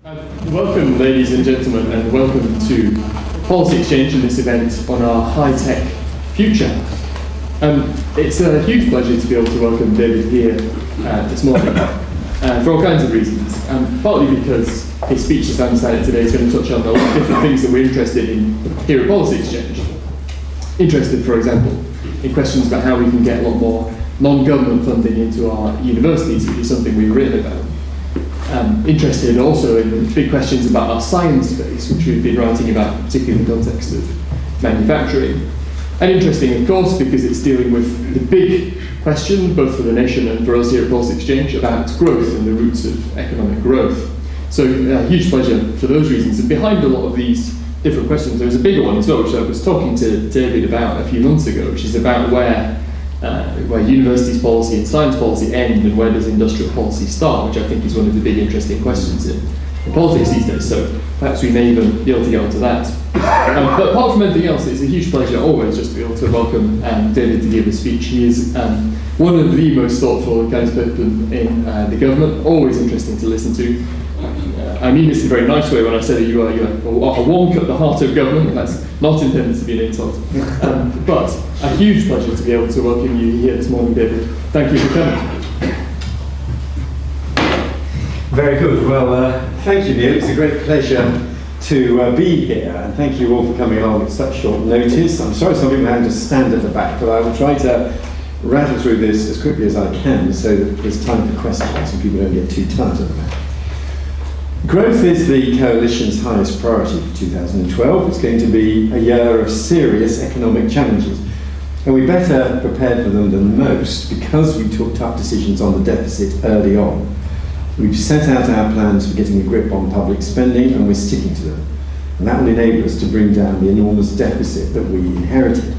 Welcome, ladies and gentlemen, and welcome to Policy Exchange and this event on our high-tech future. It's a huge pleasure to be able to welcome David here this morning for all kinds of reasons. Partly because his speech, as I understand it today, is going to touch on a lot of different things that we're interested in here at Policy Exchange. Interested, for example, in questions about how we can get a lot more non-government funding into our universities, which is something we've written about. Interested also in big questions about our science space, which we've been writing about, particularly in the context of manufacturing. And interesting, of course, because it's dealing with the big question, both for the nation and for us here at Policy Exchange, about growth and the roots of economic growth. So a huge pleasure for those reasons. And behind a lot of these different questions, there was a bigger one as well, which I was talking to David about a few months ago, which is about where universities policy and science policy end and where does industrial policy start, which I think is one of the big interesting questions in politics these days. So perhaps we may even be able to get onto that. But apart from anything else, it's a huge pleasure always just to be able to welcome David to give a speech. He is one of the most thoughtful and kind of people in the government, always interesting to listen to. I mean this in a very nice way when I say that you are a wonk at the heart of government. That's not intended to be an insult. But a huge pleasure to be able to welcome you here this morning, David. Thank you for coming. Very good. Well, thank you, Neil. It's a great pleasure to be here, and thank you all for coming along at such short notice. I'm sorry some people having to stand at the back, but I will try to rattle through this as quickly as I can so that there's time for questions and people don't get too tired at the back. Growth is the Coalition's highest priority for 2012. It's going to be a year of serious economic challenges, and we're better prepared for them than most because we took tough decisions on the deficit early on. We've set out our plans for getting a grip on public spending, and we're sticking to them. And that will enable us to bring down the enormous deficit that we inherited.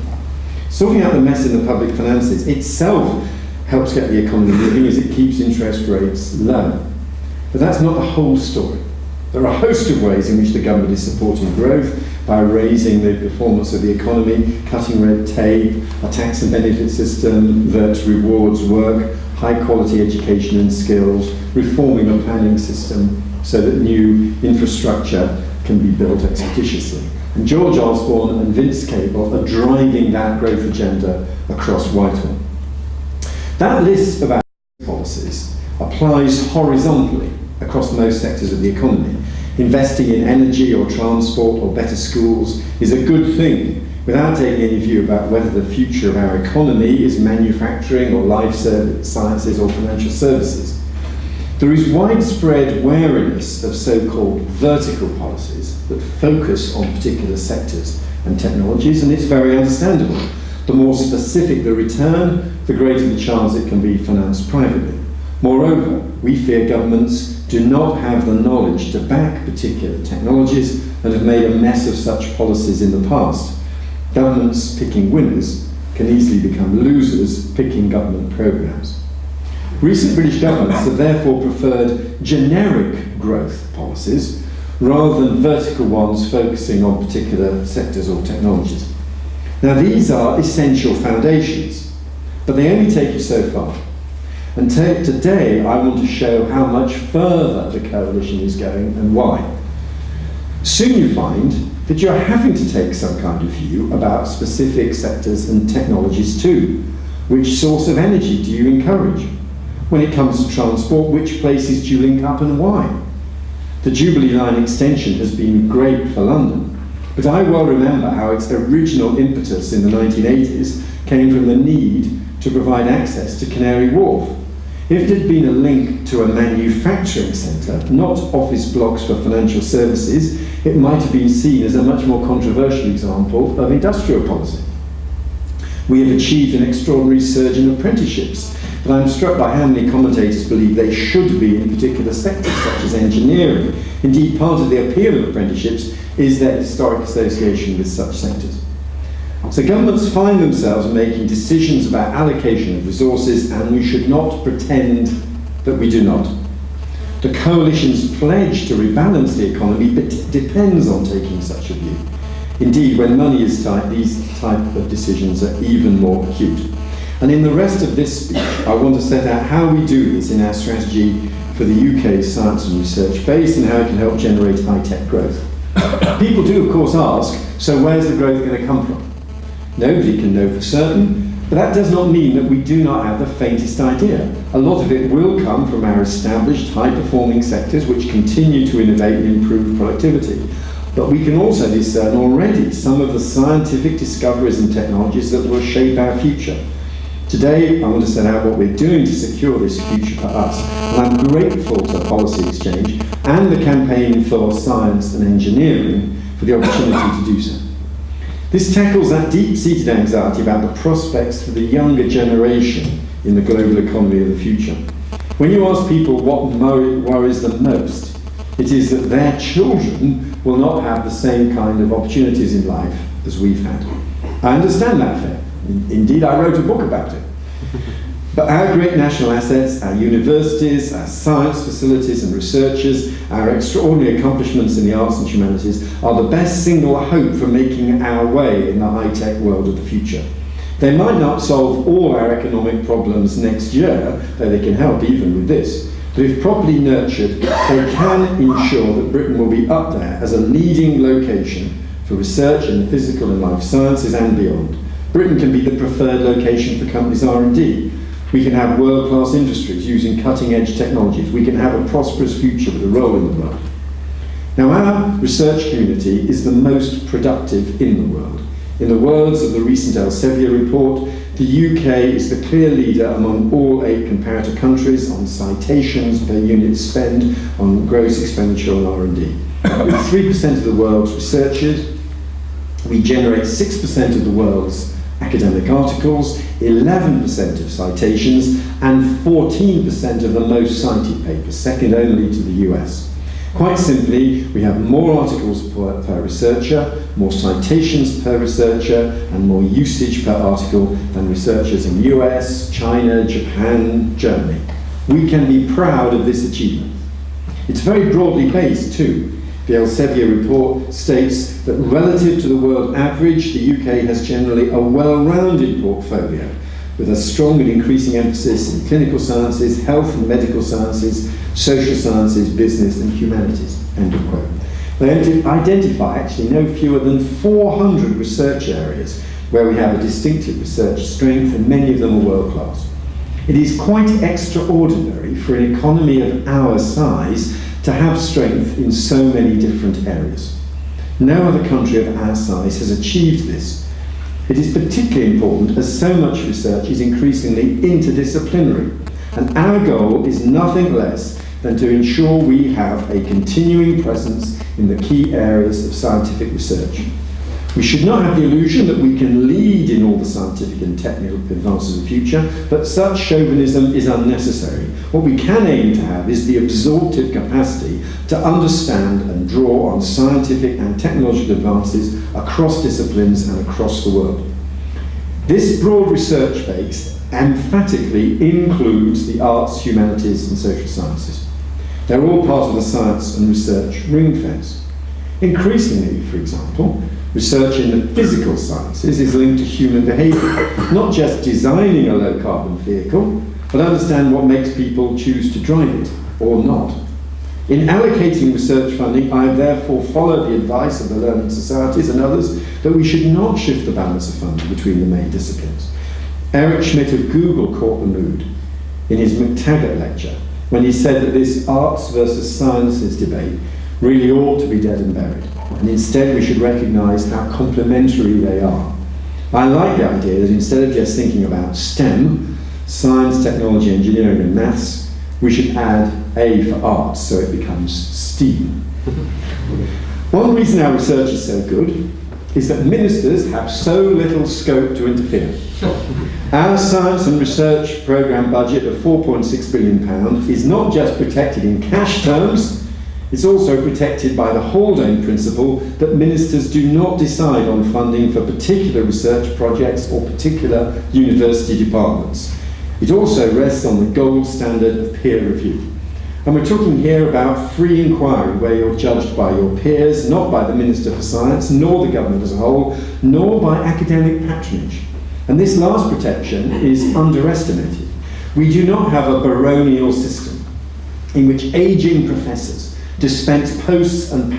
Sorting out the mess in the public finances itself helps get the economy moving as it keeps interest rates low. But that's not the whole story. There are a host of ways in which the government is supporting growth by raising the performance of the economy, cutting red tape, a tax and benefit system that rewards work, high quality education and skills, reforming the planning system so that new infrastructure can be built expeditiously. And George Osborne and Vince Cable are driving that growth agenda across Whitehall. That list of our policies applies horizontally across most sectors of the economy. Investing in energy or transport or better schools is a good thing without taking any view about whether the future of our economy is manufacturing or life sciences or financial services. There is widespread wariness of so-called vertical policies that focus on particular sectors and technologies, and it's very understandable. The more specific the return, the greater the chance it can be financed privately. Moreover, we fear governments do not have the knowledge to back particular technologies and have made a mess of such policies in the past. Governments picking winners can easily become losers picking government programs. Recent British governments have therefore preferred generic growth policies rather than vertical ones focusing on particular sectors or technologies. Now these are essential foundations, but they only take you so far. And today I want to show how much further the Coalition is going and why. Soon you find that you're having to take some kind of view about specific sectors and technologies too. Which source of energy do you encourage? When it comes to transport, which places do you link up and why? The Jubilee Line extension has been great for London, but I well remember how its original impetus in the 1980s came from the need to provide access to Canary Wharf. If it had been a link to a manufacturing centre, not office blocks for financial services, it might have been seen as a much more controversial example of industrial policy. We have achieved an extraordinary surge in apprenticeships, but I'm struck by how many commentators believe they should be in particular sectors such as engineering. Indeed, part of the appeal of apprenticeships is their historic association with such sectors. So governments find themselves making decisions about allocation of resources, and we should not pretend that we do not. The Coalition's pledge to rebalance the economy depends on taking such a view. Indeed, when money is tight, these type of decisions are even more acute. And in the rest of this speech, I want to set out how we do this in our strategy for the UK's science and research base and how it can help generate high-tech growth. People do, of course, ask, so where's the growth going to come from? Nobody can know for certain, but that does not mean that we do not have the faintest idea. A lot of it will come from our established high-performing sectors which continue to innovate and improve productivity. But we can also discern already some of the scientific discoveries and technologies that will shape our future. Today, I want to set out what we're doing to secure this future for us, and I'm grateful to Policy Exchange and the Campaign for Science and Engineering for the opportunity to do so. This tackles that deep-seated anxiety about the prospects for the younger generation in the global economy of the future. When you ask people what worries them most, it is that their children will not have the same kind of opportunities in life as we've had. I understand that fair. Indeed, I wrote a book about it. But our great national assets, our universities, our science facilities and researchers, our extraordinary accomplishments in the arts and humanities are the best single hope for making our way in the high-tech world of the future. They might not solve all our economic problems next year, though they can help even with this. But if properly nurtured, they can ensure that Britain will be up there as a leading location for research in the physical and life sciences and beyond. Britain can be the preferred location for companies' R&D. We can have world-class industries using cutting-edge technologies. We can have a prosperous future with a role in the world. Now, our research community is the most productive in the world. In the words of the recent Elsevier report, the UK is the clear leader among all 8 comparator countries on citations per unit spend on gross expenditure on R&D. With 3% of the world's researchers, we generate 6% of the world's academic articles, 11% of citations, and 14% of the most cited papers, second only to the US. Quite simply, we have more articles per researcher, more citations per researcher, and more usage per article than researchers in the US, China, Japan, Germany. We can be proud of this achievement. It's very broadly based too. The Elsevier report states that relative to the world average, the UK has generally a well-rounded portfolio with a strong and increasing emphasis in clinical sciences, health and medical sciences, social sciences, business and humanities, end of quote. They identify actually no fewer than 400 research areas where we have a distinctive research strength, and many of them are world-class. It is quite extraordinary for an economy of our size to have strength in so many different areas. No other country of our size has achieved this. It is particularly important as so much research is increasingly interdisciplinary, and our goal is nothing less than to ensure we have a continuing presence in the key areas of scientific research. We should not have the illusion that we can lead in all the scientific and technical advances of the future, but such chauvinism is unnecessary. What we can aim to have is the absorptive capacity to understand and draw on scientific and technological advances across disciplines and across the world. This broad research base emphatically includes the arts, humanities and social sciences. They're all part of the science and research ring fence. Increasingly, for example, research in the physical sciences is linked to human behaviour, not just designing a low-carbon vehicle, but understand what makes people choose to drive it or not. In allocating research funding, I have therefore followed the advice of the learning societies and others that we should not shift the balance of funding between the main disciplines. Eric Schmidt of Google caught the mood in his McTaggart lecture when he said that this arts versus sciences debate really ought to be dead and buried, and instead we should recognise how complementary they are. I like the idea that instead of just thinking about STEM, science, technology, engineering and maths, we should add A for arts so it becomes STEAM. One reason our research is so good is that ministers have so little scope to interfere. Our science and research programme budget of £4.6 billion is not just protected in cash terms, it's also protected by the Haldane principle that ministers do not decide on funding for particular research projects or particular university departments. It also rests on the gold standard of peer review. And we're talking here about free inquiry, where you're judged by your peers, not by the Minister for Science, nor the government as a whole, nor by academic patronage. And this last protection is underestimated. We do not have a baronial system in which aging professors dispense posts and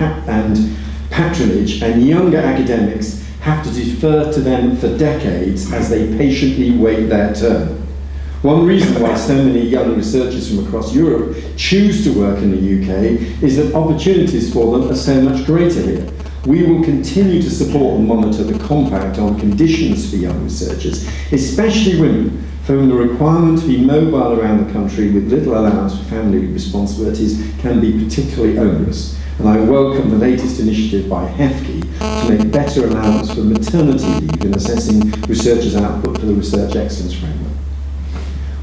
patronage, and younger academics have to defer to them for decades as they patiently wait their turn. One reason why so many young researchers from across Europe choose to work in the UK is that opportunities for them are so much greater here. We will continue to support and monitor the Compact on conditions for young researchers, especially women, for whom the requirement to be mobile around the country with little allowance for family responsibilities can be particularly onerous. And I welcome the latest initiative by HEFCE to make better allowance for maternity leave in assessing researchers' output for the Research Excellence Framework.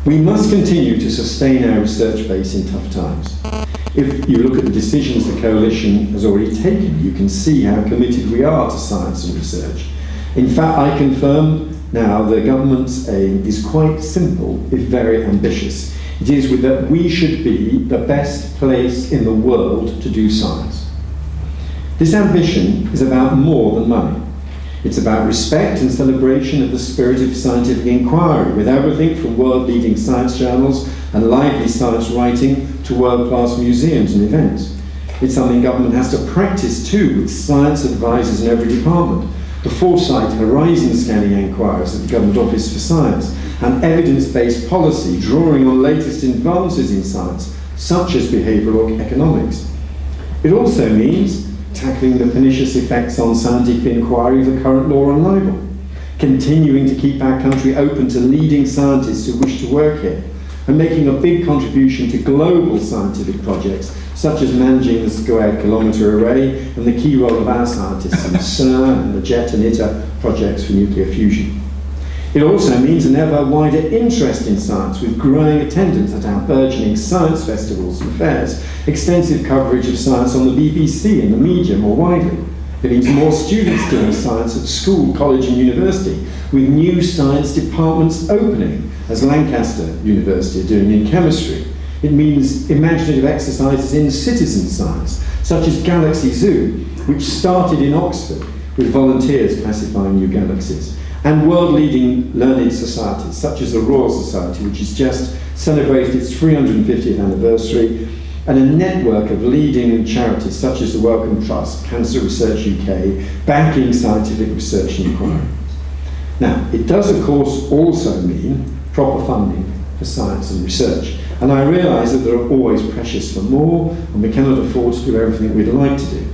We must continue to sustain our research base in tough times. If you look at the decisions the Coalition has already taken, you can see how committed we are to science and research. In fact, I confirm now the government's aim is quite simple, if very ambitious. It is that we should be the best place in the world to do science. This ambition is about more than money. It's about respect and celebration of the spirit of scientific inquiry, with everything from world-leading science journals and lively science writing to world-class museums and events. It's something government has to practice too, with science advisors in every department, the foresight horizon scanning inquiries at the Government Office for Science, and evidence-based policy drawing on latest advances in science, such as behavioural economics. It also means tackling the pernicious effects on scientific inquiry of the current law on libel, continuing to keep our country open to leading scientists who wish to work here, and making a big contribution to global scientific projects, such as managing the Square Kilometre Array and the key role of our scientists in CERN and the JET and ITER projects for nuclear fusion. It also means an ever wider interest in science, with growing attendance at our burgeoning science festivals and fairs, extensive coverage of science on the BBC and the media more widely. It means more students doing science at school, college and university, with new science departments opening, as Lancaster University are doing in chemistry. It means imaginative exercises in citizen science, such as Galaxy Zoo, which started in Oxford with volunteers classifying new galaxies, and world-leading learned societies, such as the Royal Society, which has just celebrated its 350th anniversary, and a network of leading charities, such as the Wellcome Trust, Cancer Research UK, backing scientific research and inquiry. Now, it does, of course, also mean proper funding for science and research. And I realise that there are always pressures for more, and we cannot afford to do everything we'd like to do.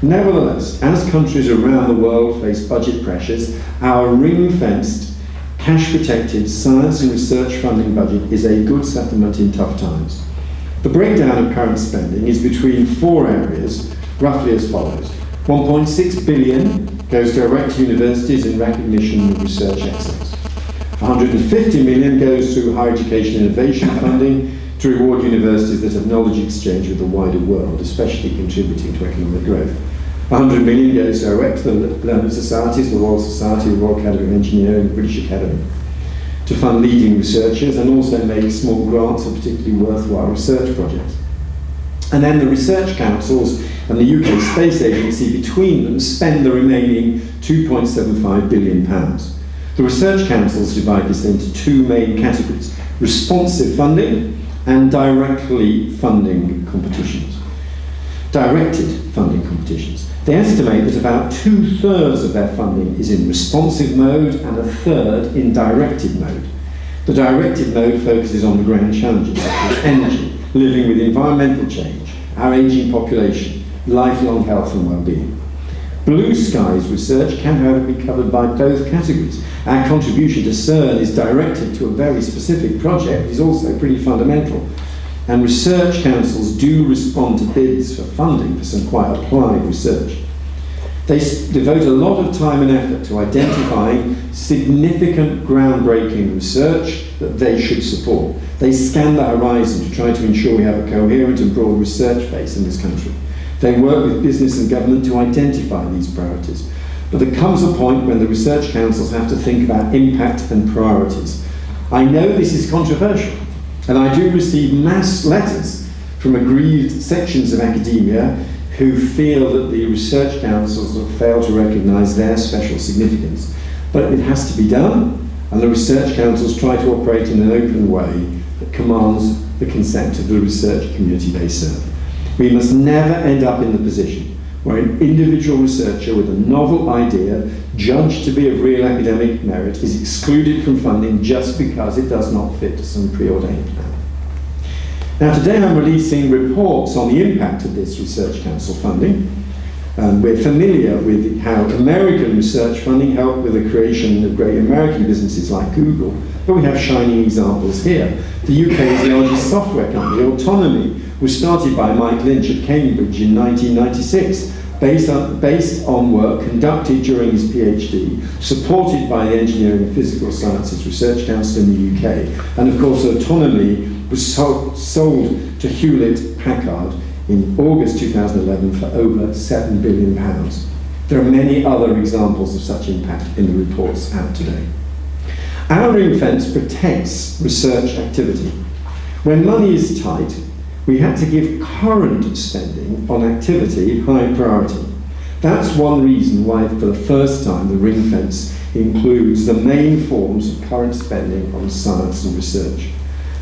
Nevertheless, as countries around the world face budget pressures, our ring-fenced, cash-protected science and research funding budget is a good settlement in tough times. The breakdown of current spending is between four areas, roughly as follows. 1.6 billion goes direct to universities in recognition of research excellence. 150 million goes through higher education innovation funding to reward universities that have knowledge exchange with the wider world, especially contributing to economic growth. 100 million goes direct to the learned societies, the Royal Society, the Royal Academy of Engineering, the British Academy, to fund leading researchers and also make small grants for particularly worthwhile research projects. And then the research councils and the UK Space Agency between them spend the remaining £2.75 billion. The research councils divide this into two main categories: responsive funding and directly funding competitions. Directed funding competitions. They estimate that about 2/3 of their funding is in responsive mode and 1/3 in directed mode. The directed mode focuses on the grand challenges such as energy, living with environmental change, our ageing population, lifelong health and well-being. Blue Skies research can, however, be covered by both categories. Our contribution to CERN is directed to a very specific project, but is also pretty fundamental. And research councils do respond to bids for funding for some quite applied research. They devote a lot of time and effort to identifying significant groundbreaking research that they should support. They scan the horizon to try to ensure we have a coherent and broad research base in this country. They work with business and government to identify these priorities. But there comes a point when the research councils have to think about impact and priorities. I know this is controversial, and I do receive mass letters from aggrieved sections of academia who feel that the research councils have failed to recognise their special significance. But it has to be done, and the research councils try to operate in an open way that commands the consent of the research community they serve. We must never end up in the position where an individual researcher with a novel idea, judged to be of real academic merit, is excluded from funding just because it does not fit some preordained plan. Now, today I'm releasing reports on the impact of this research council funding. We're familiar with how American research funding helped with the creation of great American businesses like Google, but we have shining examples here. The UK's largest software company, Autonomy, was started by Mike Lynch at Cambridge in 1996, based on work conducted during his PhD, supported by the Engineering and Physical Sciences Research Council in the UK. And of course, Autonomy was sold to Hewlett-Packard in August 2011 for over £7 billion. There are many other examples of such impact in the reports out today. Our ring fence protects research activity. When money is tight, we had to give current spending on activity high priority. That's one reason why, for the first time, the ring fence includes the main forms of current spending on science and research.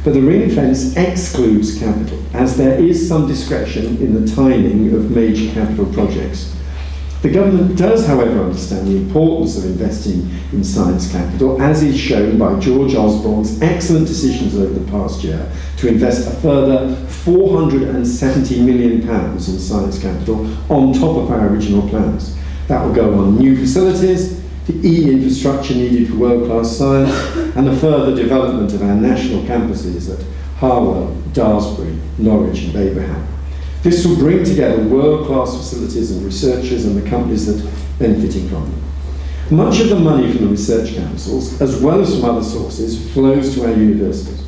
But the ring fence excludes capital, as there is some discretion in the timing of major capital projects. The government does, however, understand the importance of investing in science capital, as is shown by George Osborne's excellent decisions over the past year to invest a further £470 million in science capital on top of our original plans. That will go on new facilities, the e-infrastructure needed for world-class science, and the further development of our national campuses at Harwell, Daresbury, Norwich and Baberham. This will bring together world-class facilities and researchers and the companies that are benefiting from them. Much of the money from the research councils, as well as from other sources, flows to our universities.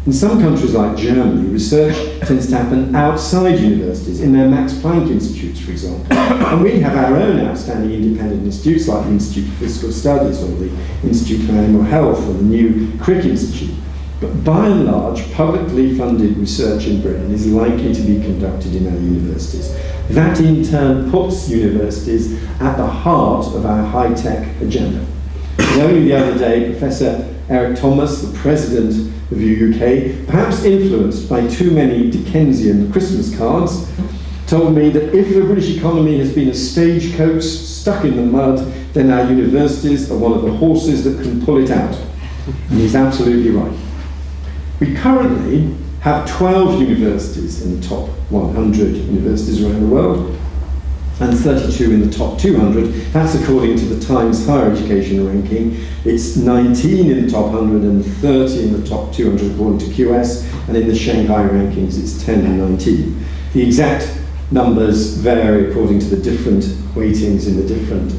In some countries like Germany, research tends to happen outside universities, in their Max Planck institutes, for example. And we have our own outstanding independent institutes, like the Institute for Physical Studies or the Institute for Animal Health or the new Crick Institute. But by and large, publicly funded research in Britain is likely to be conducted in our universities. That in turn puts universities at the heart of our high-tech agenda. And only the other day, Professor Eric Thomas, the president of the UK, perhaps influenced by too many Dickensian Christmas cards, told me that if the British economy has been a stagecoach stuck in the mud, then our universities are one of the horses that can pull it out. And he's absolutely right. We currently have 12 universities in the top 100 universities around the world, and 32 in the top 200. That's according to the Times Higher Education ranking. It's 19 in the top 100 and 30 in the top 200 according to QS, and in the Shanghai rankings it's 10 and 19. The exact numbers vary according to the different weightings in the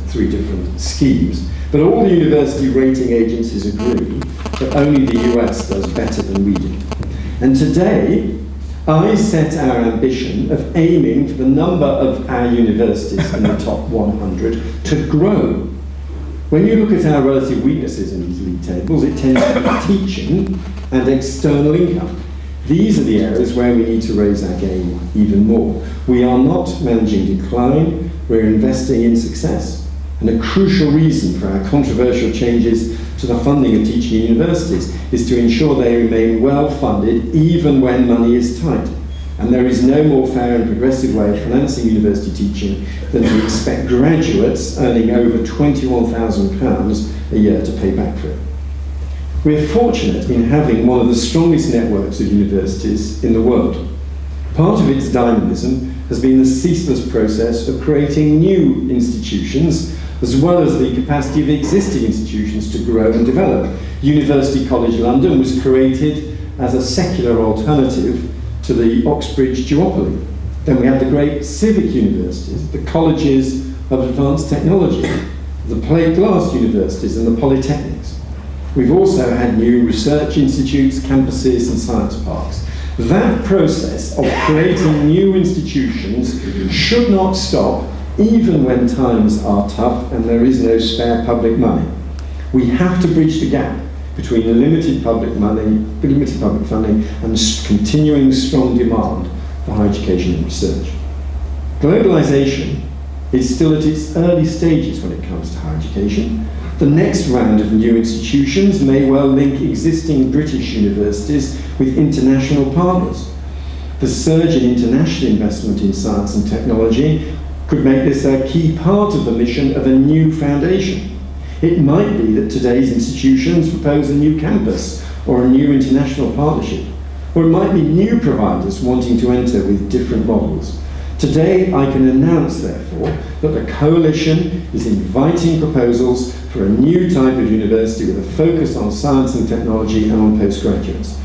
three different schemes. But all the university rating agencies agree that only the US does better than we do. And today, I set our ambition of aiming for the number of our universities in the top 100 to grow. When you look at our relative weaknesses in these league tables, it tends to be teaching and external income. These are the areas where we need to raise our game even more. We are not managing decline, we're investing in success. And a crucial reason for our controversial changes to the funding of teaching universities is to ensure they remain well funded even when money is tight. And there is no more fair and progressive way of financing university teaching than to expect graduates earning over £21,000 a year to pay back for it. We're fortunate in having one of the strongest networks of universities in the world. Part of its dynamism has been the ceaseless process of creating new institutions, as well as the capacity of existing institutions to grow and develop. University College London was created as a secular alternative to the Oxbridge duopoly. Then we had the great civic universities, the colleges of advanced technology, the plate glass universities and the polytechnics. We've also had new research institutes, campuses and science parks. That process of creating new institutions should not stop even when times are tough and there is no spare public money. We have to bridge the gap between the limited public funding and continuing strong demand for higher education and research. Globalization is still at its early stages when it comes to higher education, The next round of new institutions may well link existing British universities with international partners. The surge in international investment in science and technology could make this a key part of the mission of a new foundation. It might be that today's institutions propose a new campus or a new international partnership, or it might be new providers wanting to enter with different models. Today, I can announce, therefore, that the Coalition is inviting proposals for a new type of university with a focus on science and technology and on postgraduates.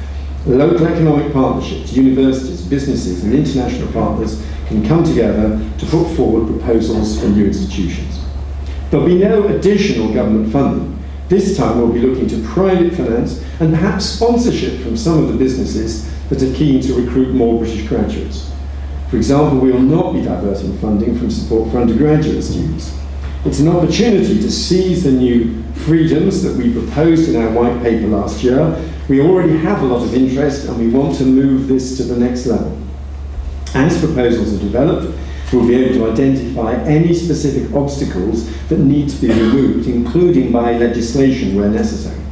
Local economic partnerships, universities, businesses and international partners can come together to put forward proposals for new institutions. There'll be no additional government funding. This time we'll be looking to private finance and perhaps sponsorship from some of the businesses that are keen to recruit more British graduates. For example, we will not be diverting funding from support for undergraduate students. It's an opportunity to seize the new freedoms that we proposed in our white paper last year. We already have a lot of interest and we want to move this to the next level. As proposals are developed, we'll be able to identify any specific obstacles that need to be removed, including by legislation where necessary.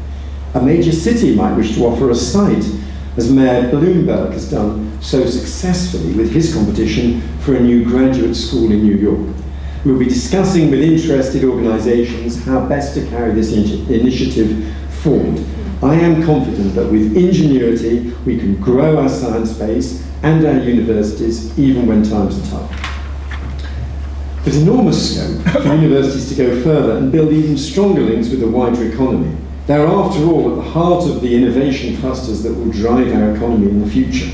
A major city might wish to offer a site, as Mayor Bloomberg has done so successfully with his competition for a new graduate school in New York. We'll be discussing with interested organisations how best to carry this initiative forward. I am confident that with ingenuity we can grow our science base and our universities even when times are tough. There's enormous scope for universities to go further and build even stronger links with the wider economy. They're, after all, at the heart of the innovation clusters that will drive our economy in the future.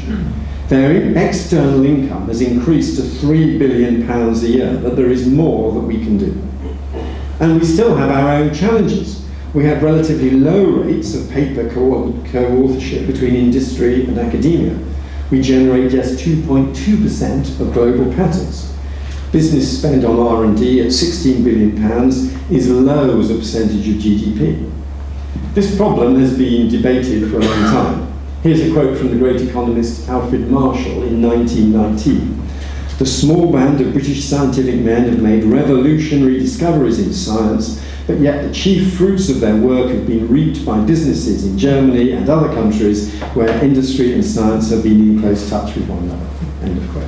Their external income has increased to £3 billion a year, but there is more that we can do. And we still have our own challenges. We have relatively low rates of paper co-authorship between industry and academia. We generate just 2.2% of global patents. Business spend on R&D at £16 billion is low as a percentage of GDP. This problem has been debated for a long time. Here's a quote from the great economist Alfred Marshall in 1919. "The small band of British scientific men have made revolutionary discoveries in science, but yet the chief fruits of their work have been reaped by businesses in Germany and other countries where industry and science have been in close touch with one another." End of quote.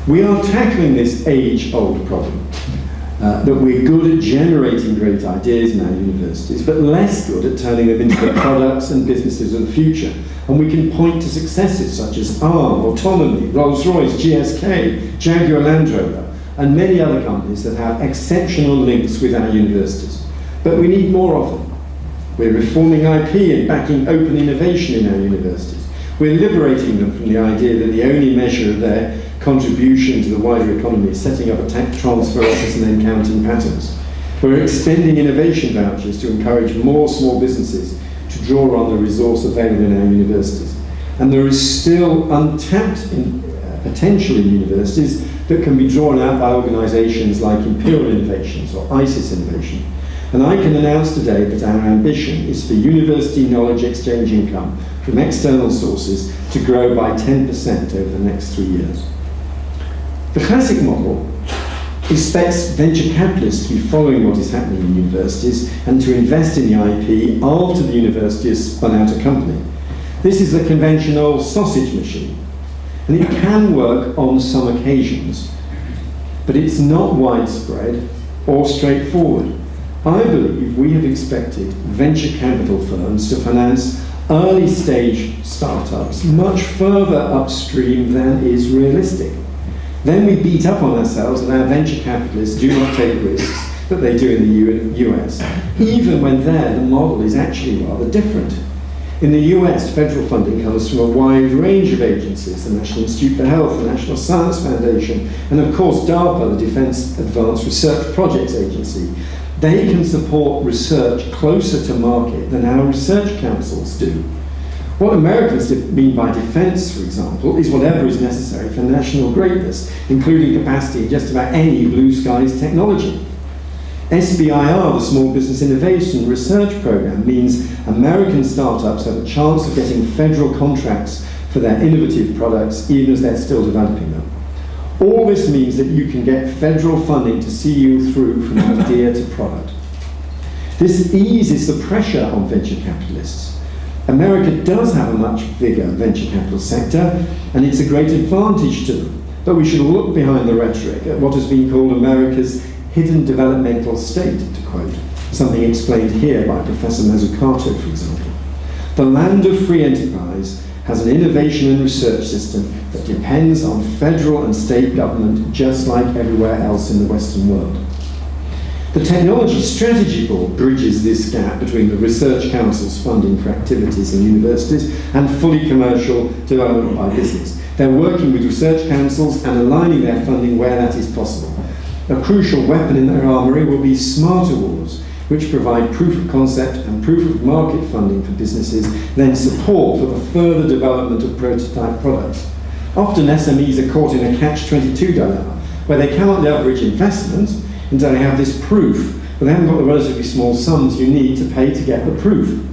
We are tackling this age-old problem. That we're good at generating great ideas in our universities, but less good at turning them into the products and businesses of the future. And we can point to successes such as Arm, Autonomy, Rolls-Royce, GSK, Jaguar Land Rover, and many other companies that have exceptional links with our universities. But we need more of them. We're reforming IP and backing open innovation in our universities. We're liberating them from the idea that the only measure of their contribution to the wider economy is setting up a tech transfer office and then counting patents. We're extending innovation vouchers to encourage more small businesses to draw on the resource available in our universities. And there is still untapped potential in universities that can be drawn out by organisations like Imperial Innovations or ISIS Innovation. And I can announce today that our ambition is for university knowledge exchange income from external sources to grow by 10% over the next 3 years. The classic model expects venture capitalists to be following what is happening in universities and to invest in the IP after the university has spun out a company. This is the conventional sausage machine, and it can work on some occasions, but it's not widespread or straightforward. I believe we have expected venture capital firms to finance early stage startups much further upstream than is realistic. Then we beat up on ourselves and our venture capitalists do not take risks that they do in the US, even when there the model is actually rather different. In the US, federal funding comes from a wide range of agencies, the National Institute for Health, the National Science Foundation, and of course DARPA, the Defense Advanced Research Projects Agency. They can support research closer to market than our research councils do. What Americans mean by defence, for example, is whatever is necessary for national greatness, including capacity in just about any blue skies technology. SBIR, the Small Business Innovation Research Programme, means American startups have a chance of getting federal contracts for their innovative products even as they're still developing them. All this means that you can get federal funding to see you through from idea to product. This eases the pressure on venture capitalists. America does have a much bigger venture capital sector, and it's a great advantage to them. But we should look behind the rhetoric at what has been called America's hidden developmental state, to quote something explained here by Professor Mazzucato, for example. The land of free enterprise has an innovation and research system that depends on federal and state government, just like everywhere else in the Western world. The Technology Strategy Board bridges this gap between the research council's funding for activities in universities and fully commercial development by business. They're working with research councils and aligning their funding where that is possible. A crucial weapon in their armoury will be smart awards, which provide proof of concept and proof of market funding for businesses, then support for the further development of prototype products. Often SMEs are caught in a catch-22 dilemma, where they cannot leverage investment until they have this proof, but they haven't got the relatively small sums you need to pay to get the proof.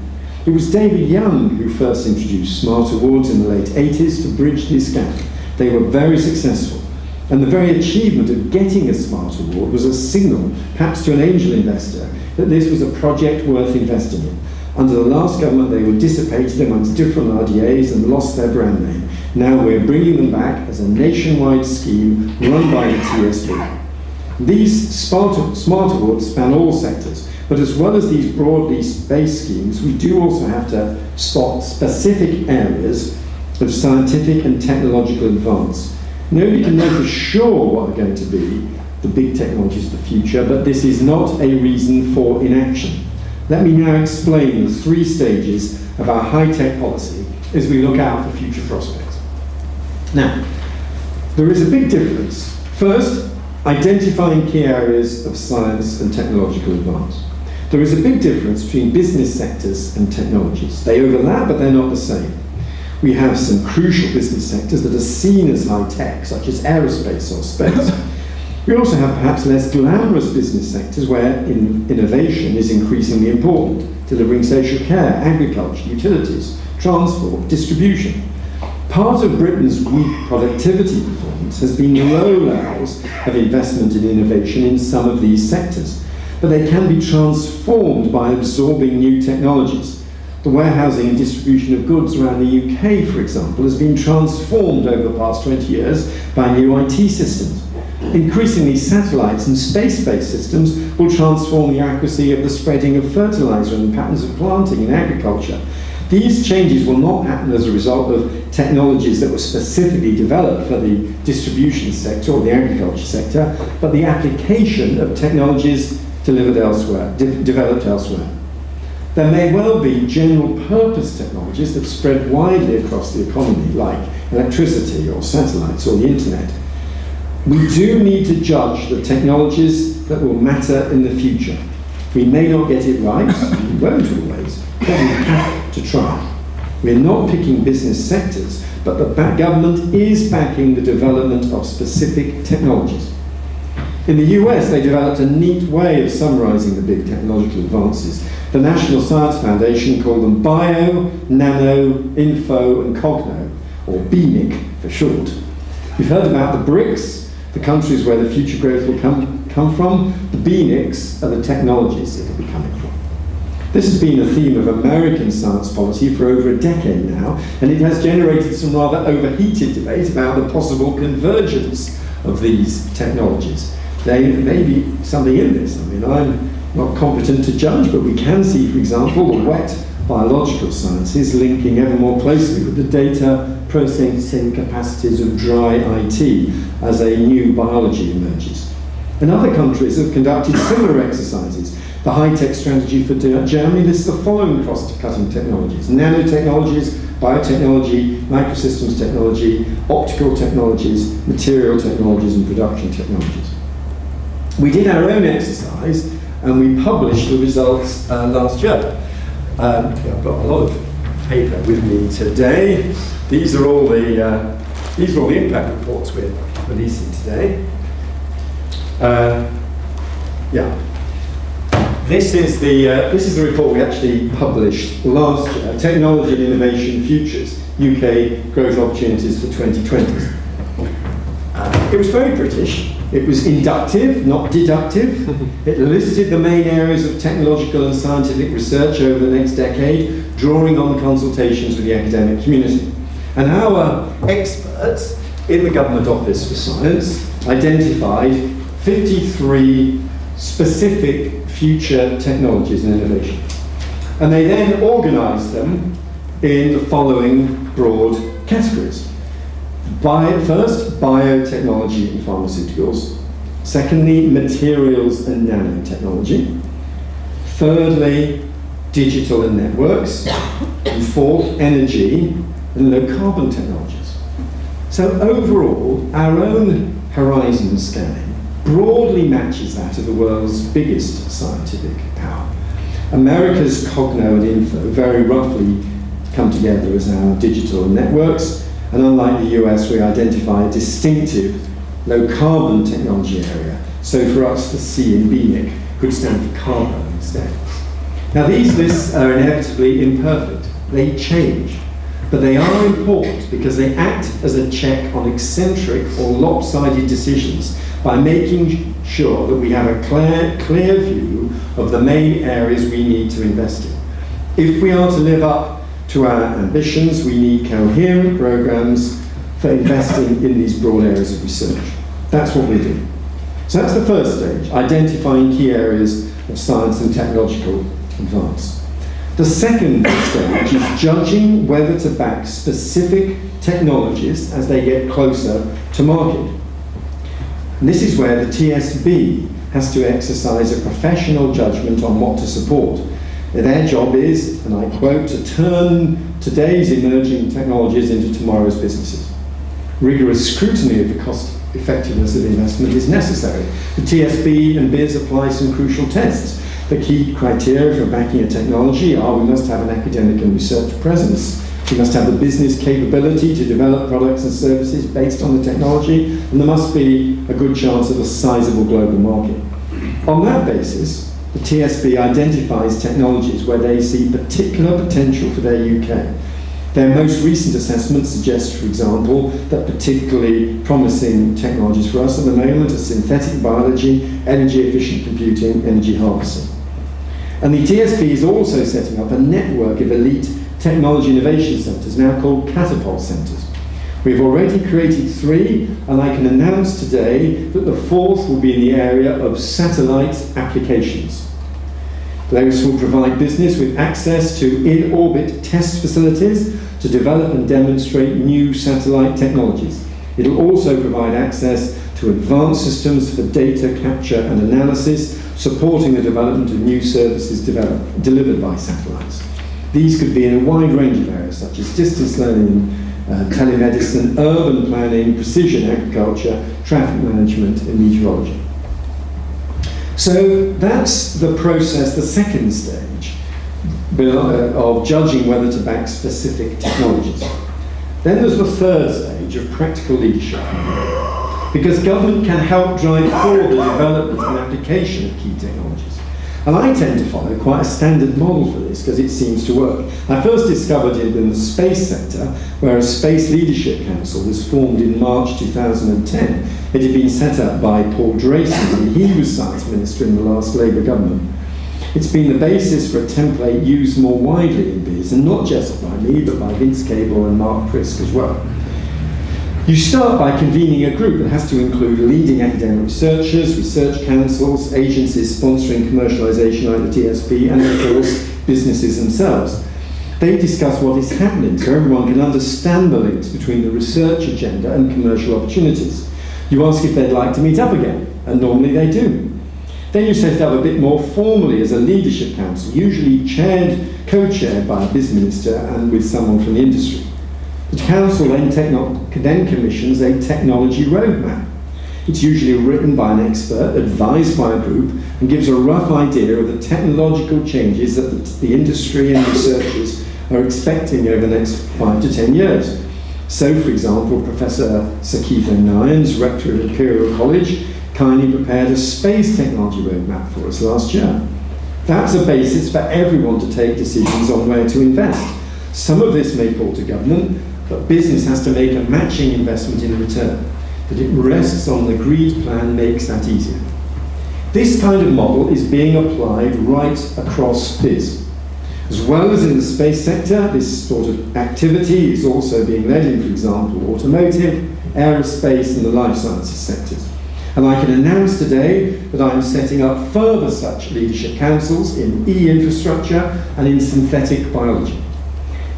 It was David Young who first introduced smart awards in the late 80s to bridge this gap. They were very successful. And the very achievement of getting a smart award was a signal, perhaps to an angel investor, that this was a project worth investing in. Under the last government, they were dissipated amongst different RDAs and lost their brand name. Now we're bringing them back as a nationwide scheme run by the TSB. These smart awards span all sectors, but as well as these broadly based schemes, we do also have to spot specific areas of scientific and technological advance. Nobody can know for sure what are going to be the big technologies of the future, but this is not a reason for inaction. Let me now explain the three stages of our high-tech policy as we look out for future prospects. Now, there is a big difference. First, identifying key areas of science and technological advance. There is a big difference between business sectors and technologies. They overlap, but they're not the same. We have some crucial business sectors that are seen as high-tech, such as aerospace or space. We also have perhaps less glamorous business sectors where innovation is increasingly important, delivering social care, agriculture, utilities, transport, distribution. Part of Britain's weak productivity performance has been low levels of investment in innovation in some of these sectors, but they can be transformed by absorbing new technologies. The warehousing and distribution of goods around the UK, for example, has been transformed over the past 20 years by new IT systems. Increasingly, satellites and space-based systems will transform the accuracy of the spreading of fertilizer and patterns of planting in agriculture. These changes will not happen as a result of technologies that were specifically developed for the distribution sector or the agriculture sector, but the application of technologies developed elsewhere. There may well be general-purpose technologies that spread widely across the economy, like electricity or satellites or the internet. We do need to judge the technologies that will matter in the future. We may not get it right, we won't always, but we have to try. We're not picking business sectors, but the government is backing the development of specific technologies. In the US, they developed a neat way of summarizing the big technological advances. The National Science Foundation called them Bio, Nano, Info, and Cogno, or BNIC for short. We've heard about the BRICS, the countries where the future growth will come from. The BNICs are the technologies it will be coming from. This has been a theme of American science policy for over a decade now, and it has generated some rather overheated debate about the possible convergence of these technologies. There may be something in this. I mean, I'm not competent to judge, but we can see, for example, the wet biological sciences linking ever more closely with the data processing capacities of dry IT as a new biology emerges. And other countries have conducted similar exercises. The high-tech strategy for Germany lists the following cross-cutting technologies: nanotechnologies, biotechnology, microsystems technology, optical technologies, material technologies, and production technologies. We did our own exercise and we published the results last year. I've got a lot of paper with me today. These are all the impact reports we're releasing today. This is the report we actually published last year. Technology and Innovation Futures: UK Growth Opportunities for 2020. It was very British. It was inductive, not deductive. It listed the main areas of technological and scientific research over the next decade, drawing on consultations with the academic community. And our experts in the Government Office for Science identified 53 specific future technologies and innovations. And they then organised them in the following broad categories. First, biotechnology and pharmaceuticals. Secondly, materials and nanotechnology. Thirdly, digital and networks. And fourth, energy and low carbon technologies. So overall, our own horizon scanning broadly matches that of the world's biggest scientific power. America's Cogno and Info very roughly come together as our digital networks, and unlike the US, we identify a distinctive low-carbon technology area. So for us, the C in BNIC could stand for carbon instead. Now these lists are inevitably imperfect. They change, but they are important because they act as a check on eccentric or lopsided decisions by making sure that we have a clear view of the main areas we need to invest in. If we are to live up to our ambitions, we need coherent programs for investing in these broad areas of research. That's what we do. So that's the first stage, identifying key areas of science and technological advance. The second stage is judging whether to back specific technologies as they get closer to market. And this is where the TSB has to exercise a professional judgment on what to support. Their job is, and I quote, to turn today's emerging technologies into tomorrow's businesses. Rigorous scrutiny of the cost effectiveness of investment is necessary. The TSB and BIS apply some crucial tests. The key criteria for backing a technology are: we must have an academic and research presence, we must have the business capability to develop products and services based on the technology, and there must be a good chance of a sizable global market. On that basis, the TSB identifies technologies where they see particular potential for their UK. Their most recent assessment suggests, for example, that particularly promising technologies for us at the moment are synthetic biology, energy-efficient computing, energy harvesting. And the TSB is also setting up a network of elite technology innovation centres, now called Catapult Centres. We've already created 3, and I can announce today that the 4th will be in the area of satellite applications. Those will provide business with access to in-orbit test facilities to develop and demonstrate new satellite technologies. It'll also provide access to advanced systems for data capture and analysis, supporting the development of new services delivered by satellites. These could be in a wide range of areas, such as distance learning, telemedicine, urban planning, precision agriculture, traffic management, and meteorology. So that's the process, the second stage of judging whether to back specific technologies. Then there's the third stage of practical leadership, because government can help drive forward the development and application of key technologies. And I tend to follow quite a standard model for this because it seems to work. I first discovered it in the space sector, where a Space Leadership Council was formed in March 2010. It had been set up by Paul Drayson, and he was Science Minister in the last Labour government. It's been the basis for a template used more widely in BIS, and not just by me, but by Vince Cable and Mark Prisk as well. You start by convening a group that has to include leading academic researchers, research councils, agencies sponsoring commercialisation like the TSB, and of course, businesses themselves. They discuss what is happening so everyone can understand the links between the research agenda and commercial opportunities. You ask if they'd like to meet up again, and normally they do. Then you set it up a bit more formally as a leadership council, usually co-chaired by a BIS minister and with someone from the industry. The council then commissions a technology roadmap. It's usually written by an expert, advised by a group, and gives a rough idea of the technological changes that the industry and researchers are expecting over the next 5 to 10 years. So, for example, Professor Sakitha Nayans, Rector of Imperial College, kindly prepared a space technology roadmap for us last year. That's a basis for everyone to take decisions on where to invest. Some of this may fall to government, but business has to make a matching investment in return. that it rests on the agreed plan makes that easier. This kind of model is being applied right across BIS. As well as in the space sector, this sort of activity is also being led in, for example, automotive, aerospace and the life sciences sectors. And I can announce today that I'm setting up further such leadership councils in e-infrastructure and in synthetic biology.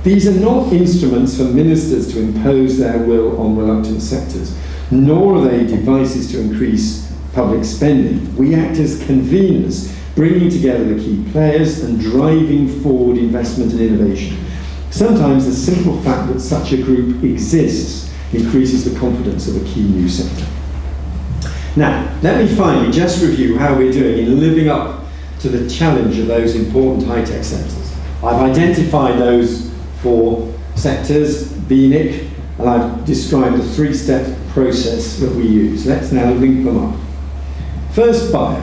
These are not instruments for ministers to impose their will on reluctant sectors, nor are they devices to increase public spending. We act as conveners, bringing together the key players and driving forward investment and innovation. Sometimes the simple fact that such a group exists increases the confidence of a key new sector. Now, let me finally just review how we're doing in living up to the challenge of those important high-tech sectors. I've identified those 4 sectors, BNIC, and I've described the 3-step process that we use. Let's now link them up. First, bio.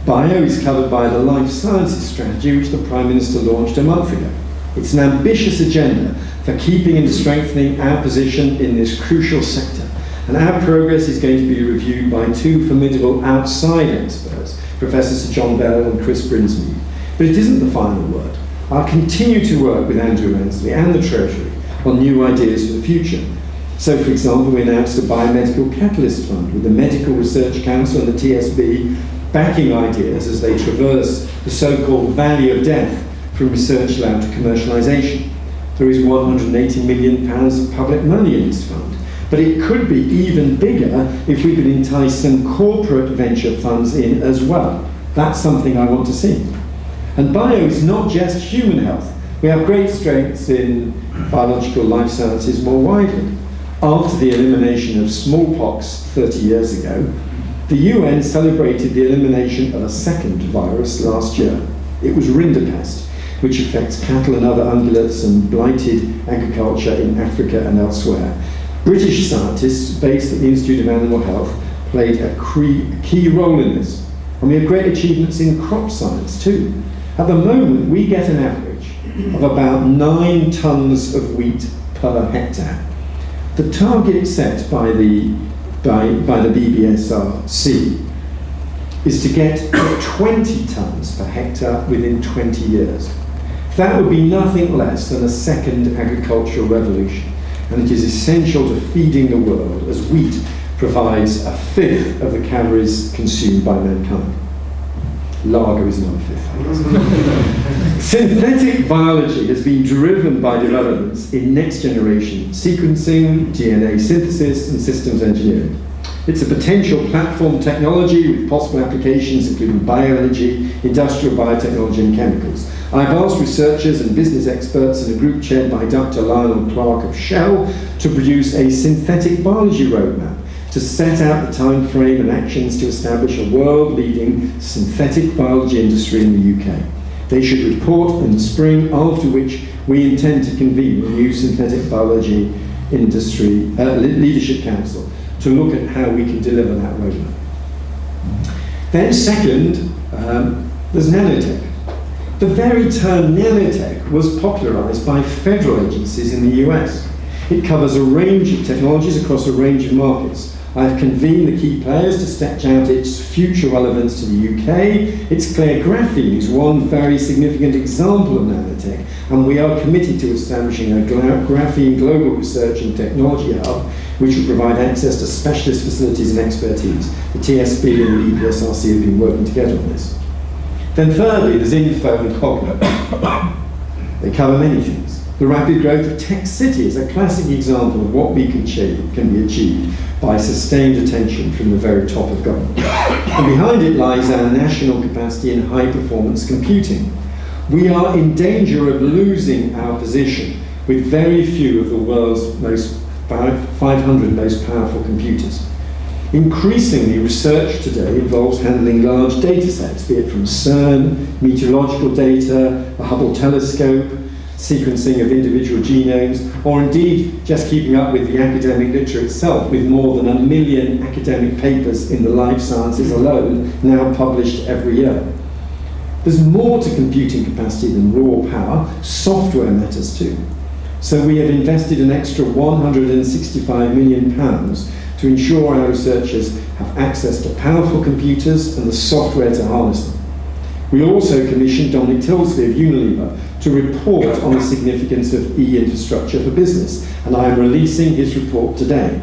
Bio is covered by the life sciences strategy which the Prime Minister launched a month ago. It's an ambitious agenda for keeping and strengthening our position in this crucial sector. And our progress is going to be reviewed by 2 formidable outside experts, Professor Sir John Bell and Chris Brinsmead. But it isn't the final word. I'll continue to work with Andrew Ansley and the Treasury on new ideas for the future. So, for example, we announced a biomedical catalyst fund with the Medical Research Council and the TSB backing ideas as they traverse the so-called valley of death from research lab to commercialisation. There is £180 million of public money in this fund. But it could be even bigger if we could entice some corporate venture funds in as well. That's something I want to see. And bio is not just human health. We have great strengths in biological life sciences more widely. After the elimination of smallpox 30 years ago, the UN celebrated the elimination of a second virus last year. It was rinderpest, which affects cattle and other ungulates and blighted agriculture in Africa and elsewhere. British scientists based at the Institute of Animal Health played a key role in this. And we have great achievements in crop science too. At the moment, we get an average of about 9 tonnes of wheat per hectare. The target set by the BBSRC is to get 20 tonnes per hectare within 20 years. That would be nothing less than a second agricultural revolution. And it is essential to feeding the world, as wheat provides 1/5 of the calories consumed by mankind. Lager is not 1/5, I guess. Synthetic biology has been driven by developments in next-generation sequencing, DNA synthesis, and systems engineering. It's a potential platform technology with possible applications including bioenergy, industrial biotechnology, and chemicals. I've asked researchers and business experts in a group chaired by Dr. Lionel Clark of Shell to produce a synthetic biology roadmap to set out the time frame and actions to establish a world-leading synthetic biology industry in the UK. They should report in the spring, after which we intend to convene a new synthetic biology industry leadership council to look at how we can deliver that roadmap. Then second, there's nanotech. The very term nanotech was popularized by federal agencies in the US. It covers a range of technologies across a range of markets. I've convened the key players to sketch out its future relevance to the UK. It's clear graphene is one very significant example of nanotech, and we are committed to establishing a graphene global research and technology hub which will provide access to specialist facilities and expertise. The TSB and the EPSRC have been working together on this. Then thirdly, there's info and cogno. They cover many things. The rapid growth of tech city is a classic example of what we can be achieved by sustained attention from the very top of government. And behind it lies our national capacity in high-performance computing. We are in danger of losing our position with very few of the world's 500 most powerful computers. Increasingly, research today involves handling large data sets, be it from CERN, meteorological data, the Hubble telescope, sequencing of individual genomes, or indeed just keeping up with the academic literature itself, with more than 1 million academic papers in the life sciences alone now published every year. There's more to computing capacity than raw power. Software matters too. So we have invested an extra £165 million to ensure our researchers have access to powerful computers and the software to harness them. We also commissioned Dominic Tilsley of Unilever to report on the significance of e-infrastructure for business, and I am releasing his report today.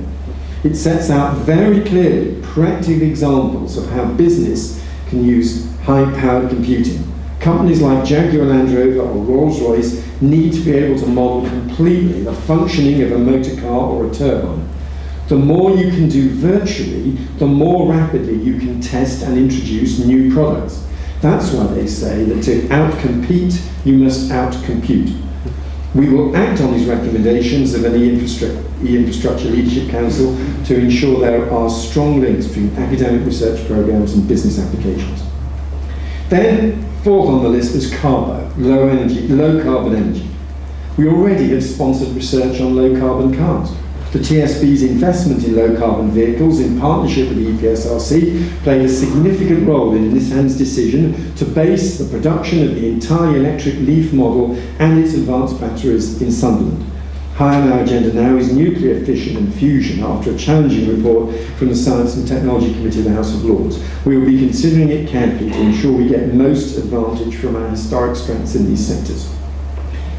It sets out very clearly practical examples of how business can use high-powered computing. Companies like Jaguar Land Rover or Rolls-Royce need to be able to model completely the functioning of a motor car or a turbine. The more you can do virtually, the more rapidly you can test and introduce new products. That's why they say that to outcompete, you must outcompute. We will act on these recommendations of an e-infrastructure leadership council to ensure there are strong links between academic research programs and business applications. Then, fourth on the list is Carbo, low carbon energy. We already have sponsored research on low carbon cars. The TSB's investment in low carbon vehicles in partnership with the EPSRC played a significant role in Nissan's decision to base the production of the entirely electric Leaf model and its advanced batteries in Sunderland. High on our agenda now is nuclear fission and fusion after a challenging report from the Science and Technology Committee of the House of Lords. We will be considering it carefully to ensure we get most advantage from our historic strengths in these sectors.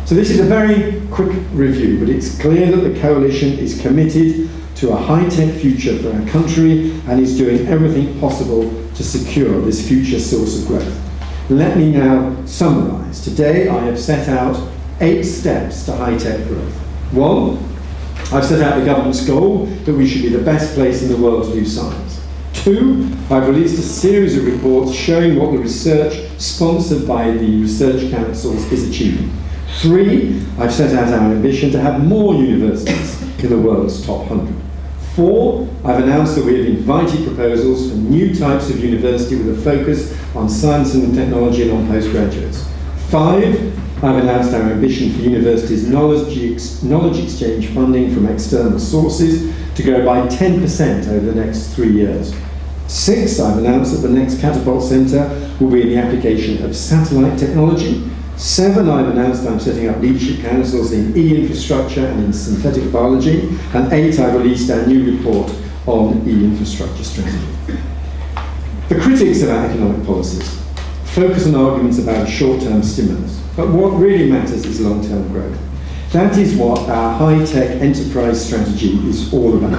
So this is a very quick review, but it's clear that the Coalition is committed to a high-tech future for our country and is doing everything possible to secure this future source of growth. Let me now summarise. Today I have set out 8 steps to high-tech growth. 1, I've set out the government's goal that we should be the best place in the world to do science. 2, I've released a series of reports showing what the research sponsored by the research councils is achieving. 3, I've set out our ambition to have more universities in the world's top 100. 4, I've announced that we have invited proposals for new types of university with a focus on science and technology and on postgraduates. 5, I've announced our ambition for universities' knowledge exchange funding from external sources to grow by 10% over the next 3 years. 6, I've announced that the next Catapult Centre will be in the application of satellite technology. 7, I've announced I'm setting up leadership councils in e-infrastructure and in synthetic biology. And 8, I've released our new report on e-infrastructure strategy. The critics of our economic policies focus on arguments about a short-term stimulus, but what really matters is long-term growth. That is what our high-tech enterprise strategy is all about.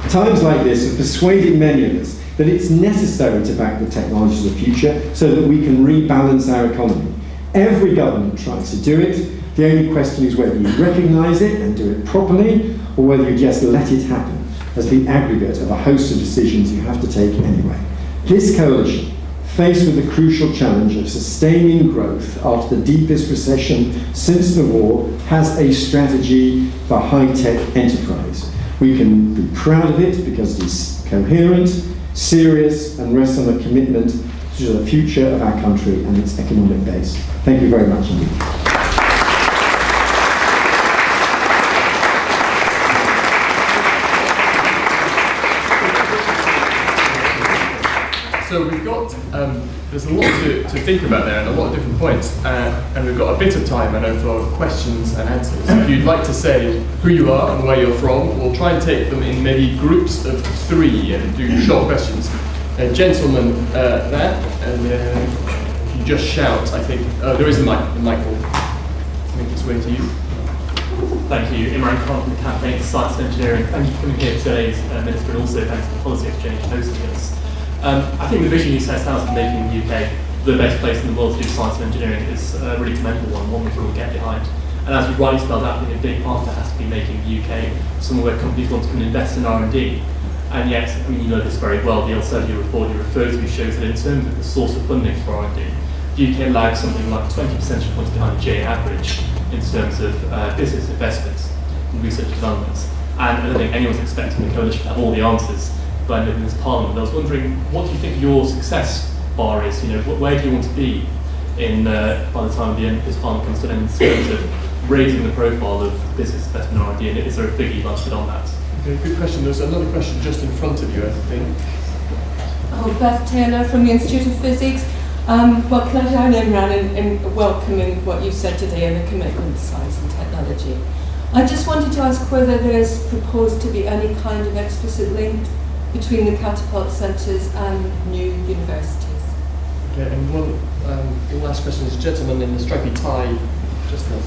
Times like this have persuaded many of us that it's necessary to back the technologies of the future so that we can rebalance our economy. Every government tries to do it. The only question is whether you recognise it and do it properly, or whether you just let it happen as the aggregate of a host of decisions you have to take anyway. This coalition, faced with the crucial challenge of sustaining growth after the deepest recession since the war, has a strategy for high-tech enterprise. We can be proud of it because it is coherent, serious, and rests on a commitment to the future of our country and its economic base. Thank you very much indeed. So we've got, there's a lot to think about there and a lot of different points, and we've got a bit of time, I know, for questions and answers. If you'd like to say who you are and where you're from, we'll try and take them in maybe groups of 3 and do short questions. A gentleman there, and if you just shout, I think, there is a mic, the mic will make its way to you. Thank you. Imran Khan from the Campaign for Science and Engineering. Thank you for coming here today, Minister, and also thanks to the Policy Exchange for hosting us. I think the vision you set out for making the UK the best place in the world to do science and engineering is a really commendable one we can all get behind. And as you rightly spelled out, I think a big part of that has to be making the UK somewhere where companies want to come and invest in R&D. And yet, I mean, you know this very well, the Elsevier report you referred to shows that in terms of the source of funding for R&D, the UK lags something like 20 percentage points behind the J average in terms of business investments in research and development. And I don't think anyone's expecting the coalition to have all the answers by the end of this parliament. I was wondering, what do you think your success bar is? You know, where do you want to be in by the time the end of this parliament comes to an end in terms of raising the profile of business investment in R&D? And is there a figure you'd like to put on that? Okay, good question. There's another question just in front of you, I think. Oh, Beth Taylor from the Institute of Physics. Well, can I join Imran in welcoming what you said today and the commitment to science and technology? I just wanted to ask whether there is proposed to be any kind of explicit link between the catapult centres and new universities. Okay, and one last question is a gentleman in the stripy tie, just the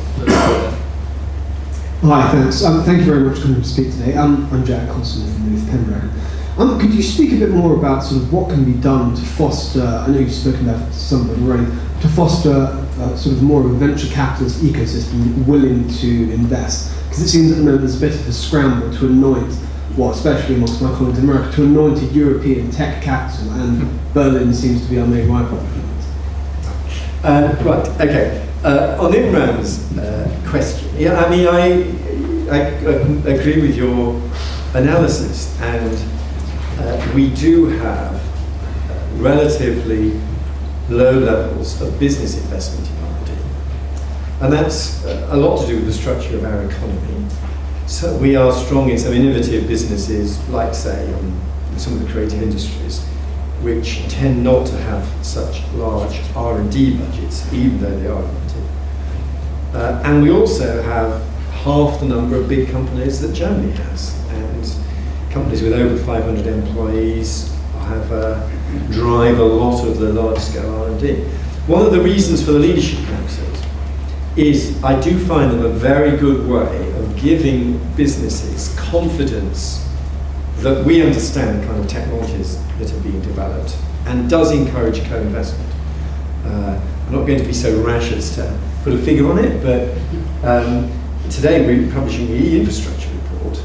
Hi, thanks. Thank you very much for coming to speak today. I'm Jack Constant from North Pembroke. Could you speak a bit more about sort of what can be done to foster, I know you've spoken about some of it already, to foster sort of more of a venture capitalist ecosystem willing to invest? Because it seems at the moment there's a bit of a scramble to anoint, well, especially amongst my colleagues in America, to anoint a European tech capital, and Berlin seems to be our main rival. Right, okay. On Imran's question, yeah, I mean, I agree with your analysis, and we do have relatively low levels of business investment in R&D. And that's a lot to do with the structure of our economy. So we are strong in some innovative businesses, like say some of the creative industries, which tend not to have such large R&D budgets, even though they are innovative. And we also have half the number of big companies that Germany has. And companies with over 500 employees drive a lot of the large-scale R&D. One of the reasons for the leadership councils is I do find them a very good way of giving businesses confidence that we understand the kind of technologies that are being developed, and does encourage co-investment. I'm not going to be so rash as to put a figure on it, but today we're publishing the e-infrastructure report.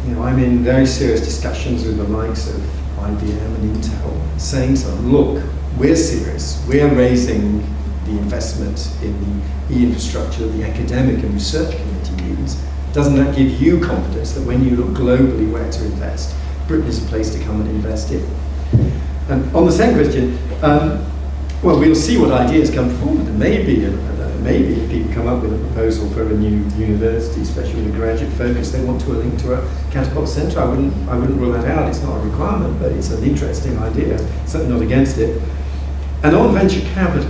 I'm in very serious discussions with the likes of IBM and Intel, saying to them, look, we're serious. We're raising the investment in the e-infrastructure that the academic and research community needs. Doesn't that give you confidence that when you look globally where to invest, Britain is a place to come and invest in? And on the second question, well, we'll see what ideas come forward. And maybe if people come up with a proposal for a new university, especially with a graduate focus, they want to link to a catapult centre. I wouldn't rule that out. It's not a requirement, but it's an interesting idea. Certainly not against it. And on venture capital,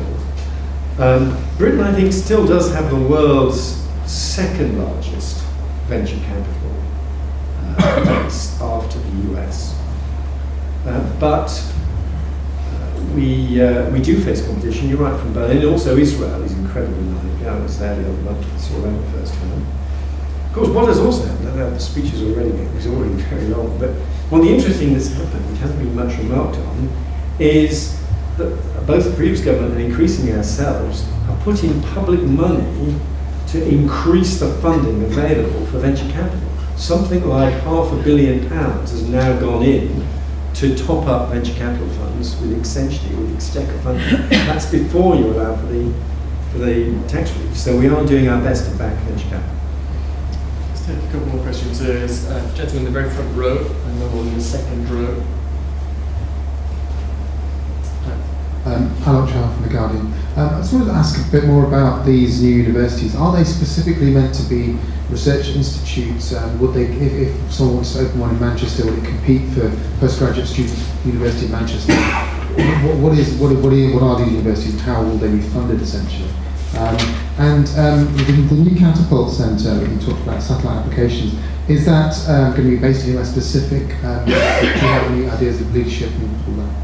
Britain, I think, still does have the world's second largest venture capital base after the US. But we do face competition. You're right, from Berlin. Also, Israel is incredibly lively. I was there the other month, saw that the first time. Of course, what has also happened, the speech is already very long, but one of the interesting things that's happened, which hasn't been much remarked on, is that both the previous government and increasingly ourselves are putting public money to increase the funding available for venture capital. Something like £500 million has now gone in to top up venture capital funds with exchequer funding. That's before you allow for the tax relief. So we are doing our best to back venture capital. Let's take a couple more questions. There's a gentleman in the very front row, and then one in the second row. Alok Chahal from The Guardian. I just wanted to ask a bit more about these new universities. Are they specifically meant to be research institutes? Would they, if someone wants to open one in Manchester, would it compete for postgraduate students at the University of Manchester? What are these universities and how will they be funded essentially? The new Catapult Centre, we talked about satellite applications, is that going to be basically less specific? Do you have any ideas of leadership and all that?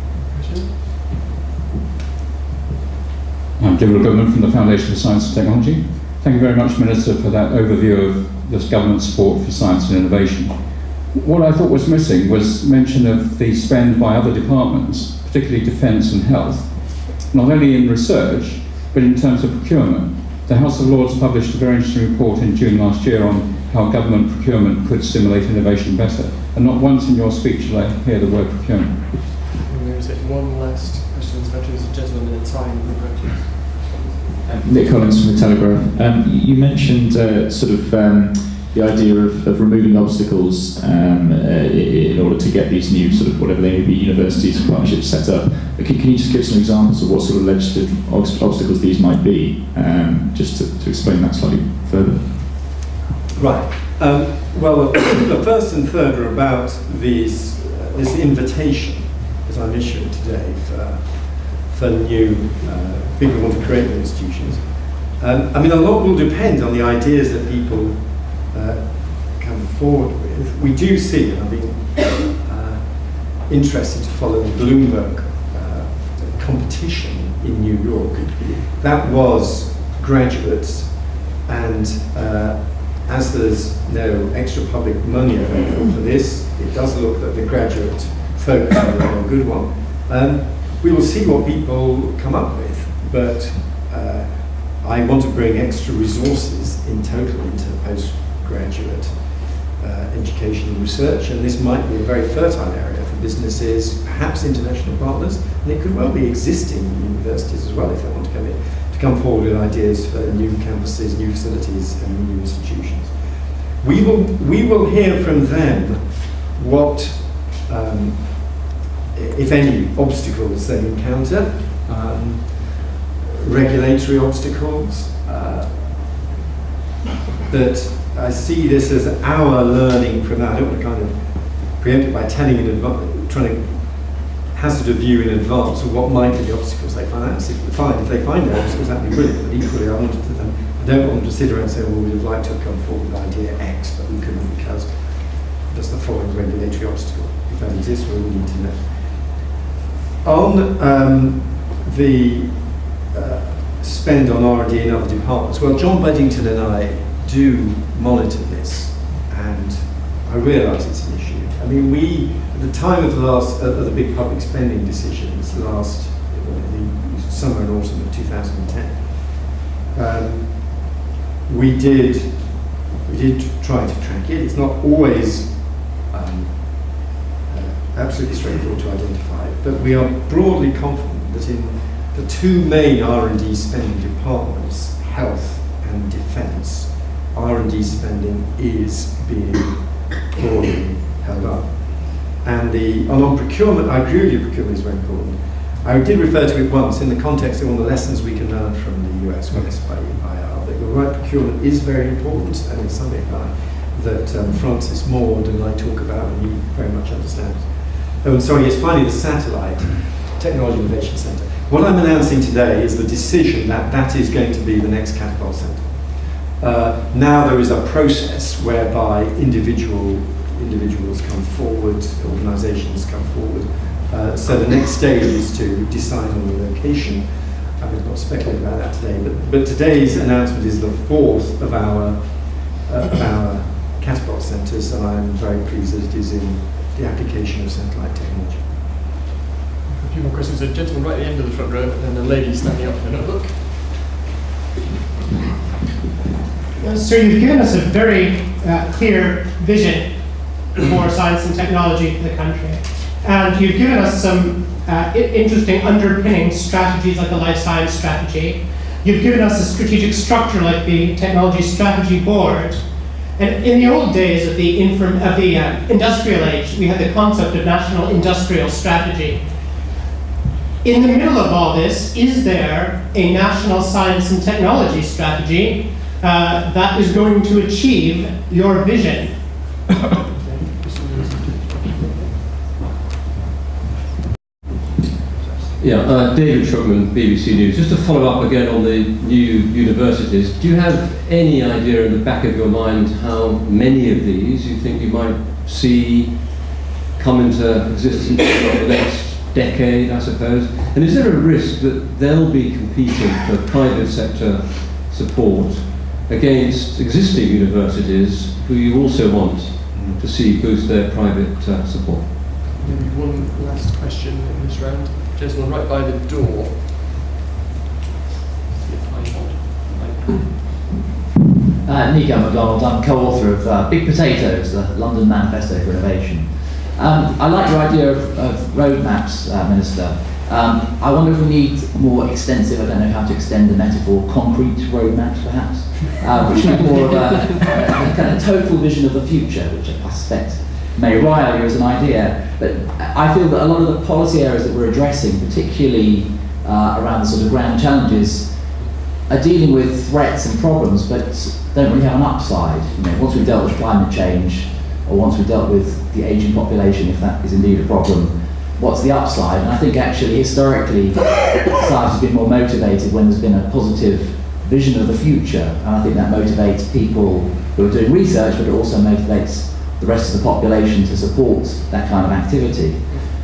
I'm David Willetts from the Foundation for Science and Technology. Thank you very much, Minister, for that overview of this government support for science and innovation. What I thought was missing was mention of the spend by other departments, particularly defence and health, not only in research, but in terms of procurement. The House of Lords published a very interesting report in June last year on how government procurement could stimulate innovation better. And not once in your speech did I hear the word procurement. And there's one last question. There's a gentleman in a tie in the front. Nick Collins from The Telegraph. You mentioned the idea of removing obstacles in order to get these new whatever they may be, universities, partnerships set up. Can you just give some examples of what sort of legislative obstacles these might be, just to explain that slightly further? Right. Well, the first and third are about this invitation that I'm issuing today for new people who want to create new institutions. I mean, a lot will depend on the ideas that people come forward with. We do see, and I've been interested to follow the Bloomberg competition in New York. That was graduates, and as there's no extra public money available for this, it does look that the graduate focus is a good one. We will see what people come up with, but I want to bring extra resources in total into postgraduate education and research, and this might be a very fertile area for businesses, perhaps international partners, and it could well be existing universities as well if they want to come forward with ideas for new campuses, new facilities, and new institutions. We will hear from them what, if any, obstacles they encounter, regulatory obstacles, that I see this as our learning from that. I don't want to kind of preempt it by telling in advance, trying to hazard a view in advance of what might be the obstacles they find. If they find the obstacles, that'd be brilliant. But equally, I don't want them to sit around and say, well, we'd have liked to have come forward with idea X, but we couldn't because there's the following regulatory obstacle. If that exists, we need to know. On the spend on R&D in other departments, well, John Beddington and I do monitor this, and I realise it's an issue. I mean, we, at the time of the big public spending decisions, the summer and autumn of 2010, we did try to track it. It's not always absolutely straightforward to identify, but we are broadly confident that in the two main R&D spending departments, health and defence, R&D spending is being broadly held up. And on procurement, I agree with you, procurement is very important. I did refer to it once in the context of one of the lessons we can learn from the US with SIR, that you're right, procurement is very important, and it's something that Francis Maud and I talk about, and you very much understand. Oh, and sorry, yes, finally the Satellite Technology Innovation Centre. What I'm announcing today is the decision that that is going to be the next Catapult Centre. Now there is a process whereby individuals come forward, organisations come forward. So the next stage is to decide on the location. I will not speculate about that today, but today's announcement is the fourth of our Catapult Centres, and I'm very pleased that it is in the application of satellite technology. A few more questions. A gentleman right at the end of the front row, and then a lady standing up with a notebook. So you've given us a very clear vision for science and technology for the country. And you've given us some interesting underpinning strategies like the life science strategy. You've given us a strategic structure like the Technology Strategy Board. And in the old days of the industrial age, we had the concept of national industrial strategy. In the middle of all this, is there a national science and technology strategy that is going to achieve your vision? Yeah, David Shrugman, BBC News. Just to follow up again on the new universities, do you have any idea in the back of your mind how many of these you think you might see come into existence over the next decade, I suppose? And is there a risk that they'll be competing for private sector support against existing universities who you also want to see boost their private support? Maybe one last question in this round. Gentleman right by the door. Nico MacDonald, I'm co-author of Big Potatoes, the London Manifesto for Innovation. I like your idea of roadmaps, Minister. I wonder if we need more extensive, I don't know how to extend the metaphor, concrete roadmaps perhaps, which is more of a kind of total vision of the future, which I suspect may rile you as an idea. But I feel that a lot of the policy areas that we're addressing, particularly around the sort of grand challenges, are dealing with threats and problems, but don't really have an upside. You know, once we've dealt with climate change, or once we've dealt with the aging population, if that is indeed a problem, what's the upside? And I think actually historically society has been more motivated when there's been a positive vision of the future, and I think that motivates people who are doing research, but it also motivates the rest of the population to support that kind of activity.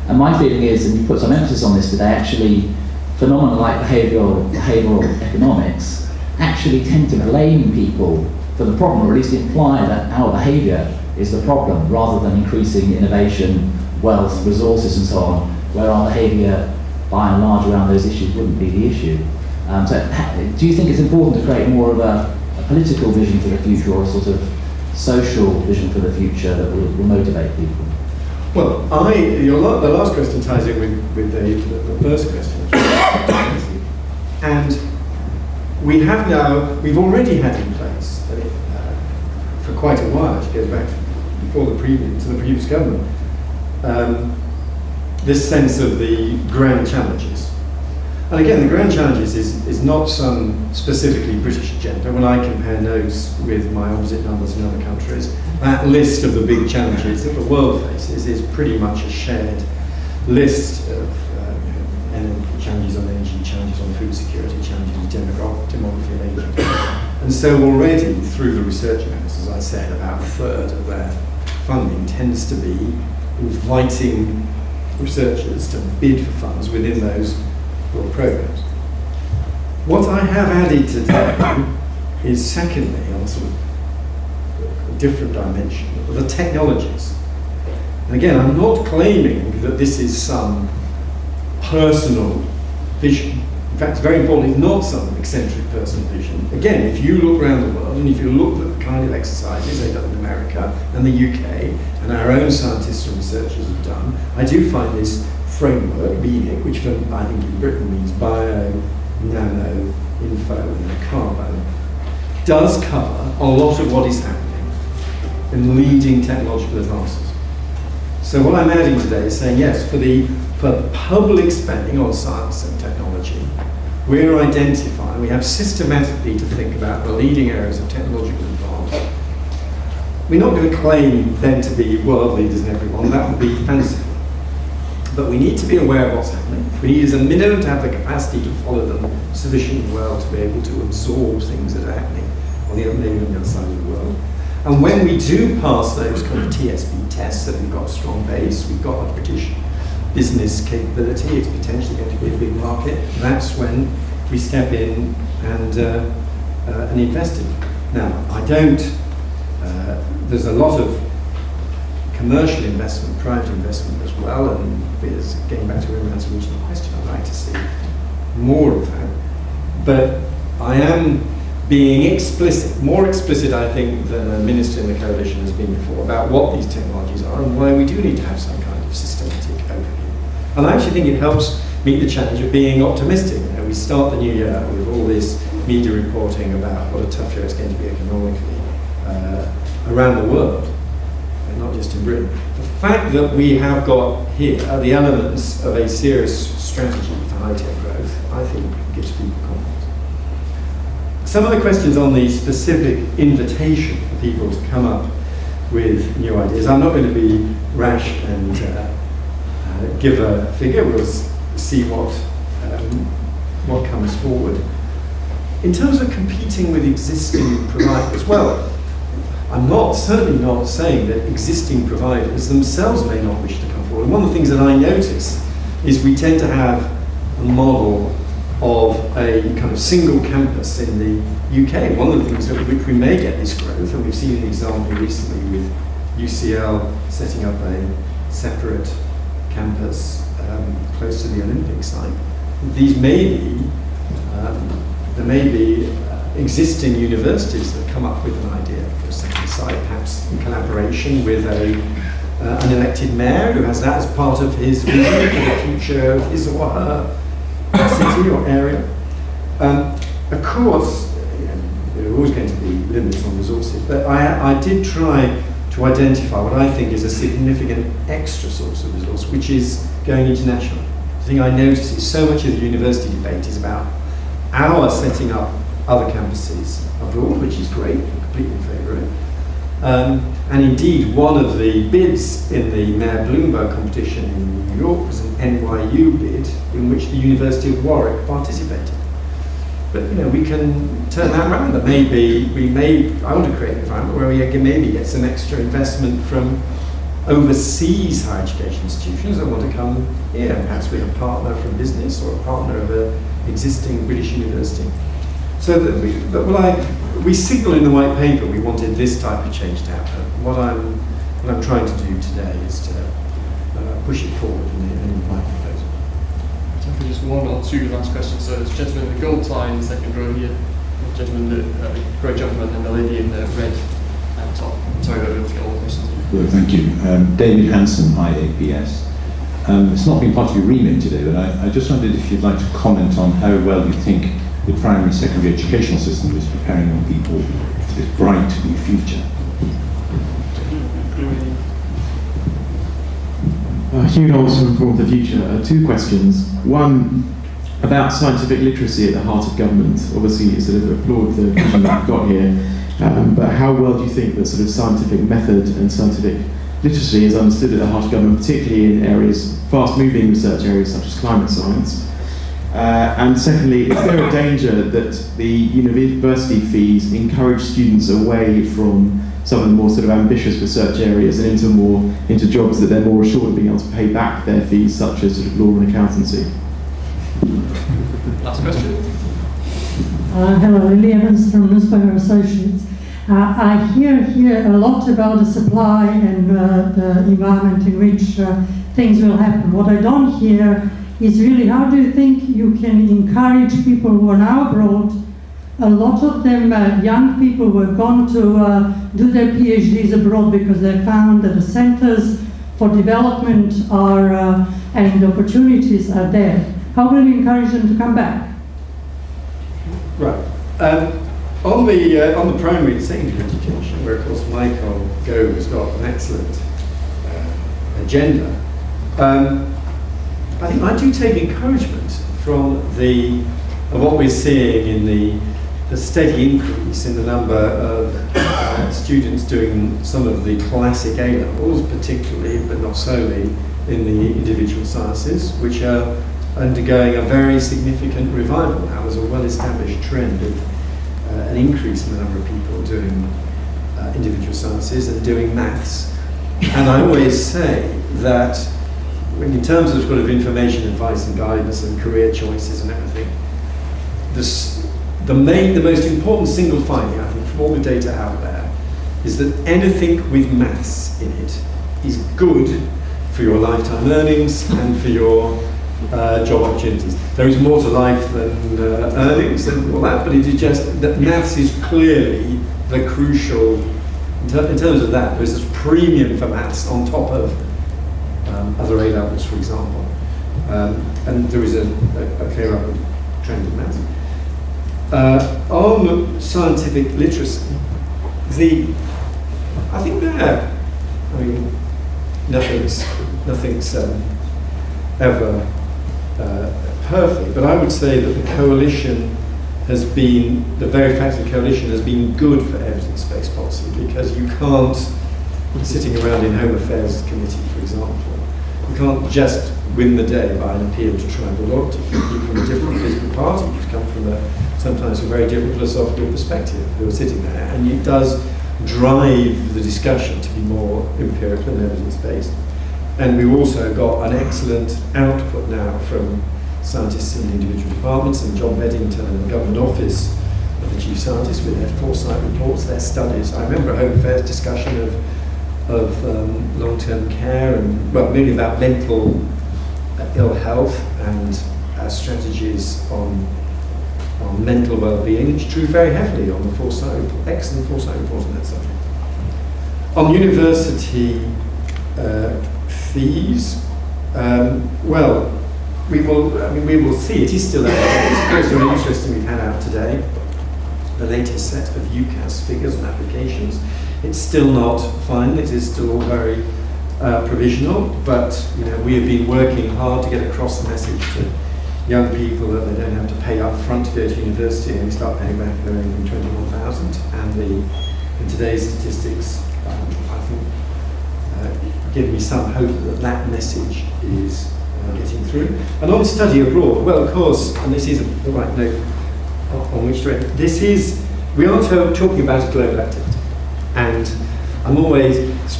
And my feeling is, and you put some emphasis on this today, actually phenomena like behavioural economics actually tend to blame people for the problem, or at least imply that our behaviour is the problem, rather than increasing innovation, wealth, resources and so on, where our behaviour by and large around those issues wouldn't be the issue. Do you think it's important to create more of a political vision for the future, or a sort of social vision for the future that will motivate people? Well, the last question ties in with the first question. And we've already had in place, for quite a while, it goes back before the previous government, this sense of the grand challenges. And again, the grand challenges is not some specifically British agenda. When I compare notes with my opposite numbers in other countries, that list of the big challenges that the world faces is pretty much a shared list of challenges on energy, challenges on food security, challenges on demography and aging. And so already through the research amounts, as I said, about a third of their funding tends to be inviting researchers to bid for funds within those broad programs. What I have added today is secondly, on sort of a different dimension, the technologies. And again, I'm not claiming that this is some personal vision. In fact, it's very important, it's not some eccentric personal vision. Again, if you look around the world, and if you look at the kind of exercises they've done in America and the UK, and our own scientists and researchers have done, I do find this framework, BNIC, which I think in Britain means bio, nano, info, and carbo, does cover a lot of what is happening in leading technological advances. So what I'm adding today is saying, yes, for public spending on science and technology, we're identifying, we have systematically to think about the leading areas of technological advance. We're not going to claim them to be world leaders in everyone, that would be fanciful. But we need to be aware of what's happening. We need as a minimum to have the capacity to follow them sufficiently well to be able to absorb things that are happening on the other side of the world. And when we do pass those kind of TSB tests, that we've got a strong base, we've got a British business capability, it's potentially going to be a big market, that's when we step in and invest in. Now, there's a lot of commercial investment, private investment as well, and getting back to Imran's original question, I'd like to see more of that. But I am being explicit, more explicit I think than a minister in the coalition has been before, about what these technologies are and why we do need to have some kind of systematic overview. And I actually think it helps meet the challenge of being optimistic. You know, we start the new year with all this media reporting about what a tough year it's going to be economically around the world, and not just in Britain. The fact that we have got here the elements of a serious strategy for high-tech growth, I think gives people confidence. Some of the questions on the specific invitation for people to come up with new ideas, I'm not going to be rash and give a figure. We'll see what comes forward. In terms of competing with existing providers, well, I'm certainly not saying that existing providers themselves may not wish to come forward. One of the things that I notice is we tend to have a model of a kind of single campus in the UK. One of the things that which we may get this growth, and we've seen an example recently with UCL setting up a separate campus close to the Olympic site. These may be, there may be existing universities that come up with an idea for a second site, perhaps in collaboration with an elected mayor who has that as part of his vision for the future of his or her city or area. Of course, there are always going to be limits on resources, but I did try to identify what I think is a significant extra source of resource, which is going international. The thing I notice is so much of the university debate is about our setting up other campuses abroad, which is great, I'm completely in favour of it. And indeed, one of the bids in the Mayor Bloomberg competition in New York was an NYU bid in which the University of Warwick participated. But we can turn that around. That I want to create an environment where we can maybe get some extra investment from overseas higher education institutions that want to come here, perhaps with a partner from business or a partner of an existing British university. So that we signal in the white paper we wanted this type of change to happen. What I'm trying to do today is to push it forward in the white proposal. Time for just one or two last questions. So there's a gentleman in the gold tie in the second row here, the gentleman, the grey gentleman, and the lady in the red at top. Sorry, I don't get all the questions. Well, thank you. David Hanson, IAPS. It's not been part of your remit today, but I just wondered if you'd like to comment on how well you think the primary and secondary educational system is preparing young people for this bright new future. Hugh Knowles from Forum for the Future. Two questions. One, about scientific literacy at the heart of government. Obviously, you sort of applaud the vision that you've got here, but how well do you think that sort of scientific method and scientific literacy is understood at the heart of government, particularly in areas, fast-moving research areas such as climate science? And secondly, is there a danger that the university fees encourage students away from some of the more sort of ambitious research areas and into jobs that they're more assured of being able to pay back their fees, such as sort of law and accountancy? Last question. Hello, Lily Evans from Newspaper Associates. I hear here a lot about the supply and the environment in which things will happen. What I don't hear is really, how do you think you can encourage people who are now abroad? A lot of them, young people, were gone to do their PhDs abroad because they found that the centers for development are and the opportunities are there. How will you encourage them to come back? Right. On the primary and secondary education, where of course Michael Gove has got an excellent agenda, I think I do take encouragement from what we're seeing in the steady increase in the number of students doing some of the classic A-levels, particularly, but not solely, in the individual sciences, which are undergoing a very significant revival now. There's a well-established trend of an increase in the number of people doing individual sciences and doing maths. And I always say that in terms of sort of information, advice and guidance and career choices and everything, the most important single finding, I think, from all the data out there is that anything with maths in it is good for your lifetime earnings and for your job opportunities. There is more to life than earnings and all that, but it is just that maths is clearly the crucial, in terms of that, there's this premium for maths on top of other A levels, for example. And there is a clear upward trend in maths. On scientific literacy, I think nothing's ever perfect, but I would say that the coalition the very fact of the coalition has been good for evidence-based policy, because you can't, sitting around in Home Affairs Committee, for example, you can't just win the day by an appeal to tribal loyalty. People from a different political party who come from sometimes a very different philosophical perspective who are sitting there, and it does drive the discussion to be more empirical and evidence-based. And we've also got an excellent output now from scientists in individual departments, and John Beddington in the Government Office of the Chief Scientist with their foresight reports, their studies. I remember a Home Affairs discussion of long-term care and, well, really about mental ill health and strategies on mental well-being, which drew very heavily on the foresight report, excellent foresight report on that subject. On university fees, well, we will see. It is still out. It's very interesting. We've had out today the latest set of UCAS figures and applications. It's still not final. It is still all very provisional. But we have been working hard to get across the message to young people that they don't have to pay up front to go to university, and they start paying back no more than 21,000. And in today's statistics, I think give me some hope that that message is getting through. And on study abroad, well, of course, and this is the right note on which to end. We are talking about a global activity, and I'm always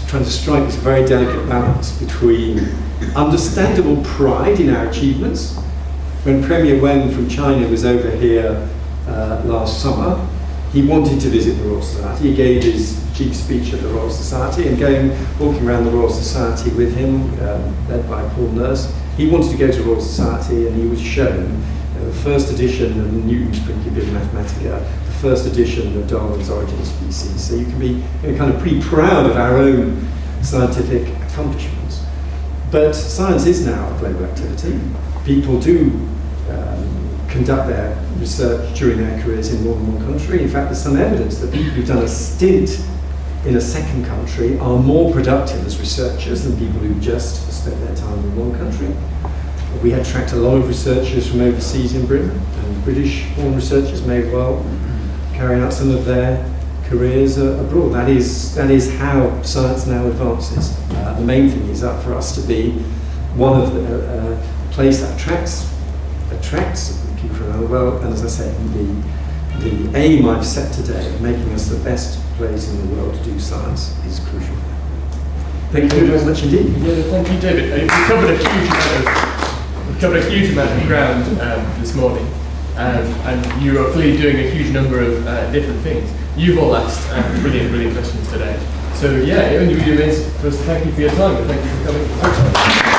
trying to strike this very delicate balance between understandable pride in our achievements. When Premier Wen from China was over here last summer, he wanted to visit the Royal Society. He gave his chief speech at the Royal Society, and walking around the Royal Society with him, led by Paul Nurse, he wanted to go to the Royal Society, and he was shown the first edition of Newton's Principia Mathematica, the first edition of Darwin's Origin of Species. So you can be kind of pretty proud of our own scientific accomplishments. But science is now a global activity. People do conduct their research during their careers in more than one country. In fact, there's some evidence that people who've done a stint in a second country are more productive as researchers than people who just spent their time in one country. We attract a lot of researchers from overseas in Britain, and British-born researchers may well carry out some of their careers abroad. That is how science now advances. The main thing is for us to be one of the place that attracts people from around the world, and as I said, the aim I've set today of making us the best place in the world to do science is crucial. Thank you very much indeed. Yeah, thank you, David. We covered a huge amount of ground this morning, and you are clearly doing a huge number of different things. You've all asked brilliant questions today. So yeah, it only really remains for us to thank you for your time, and thank you for coming.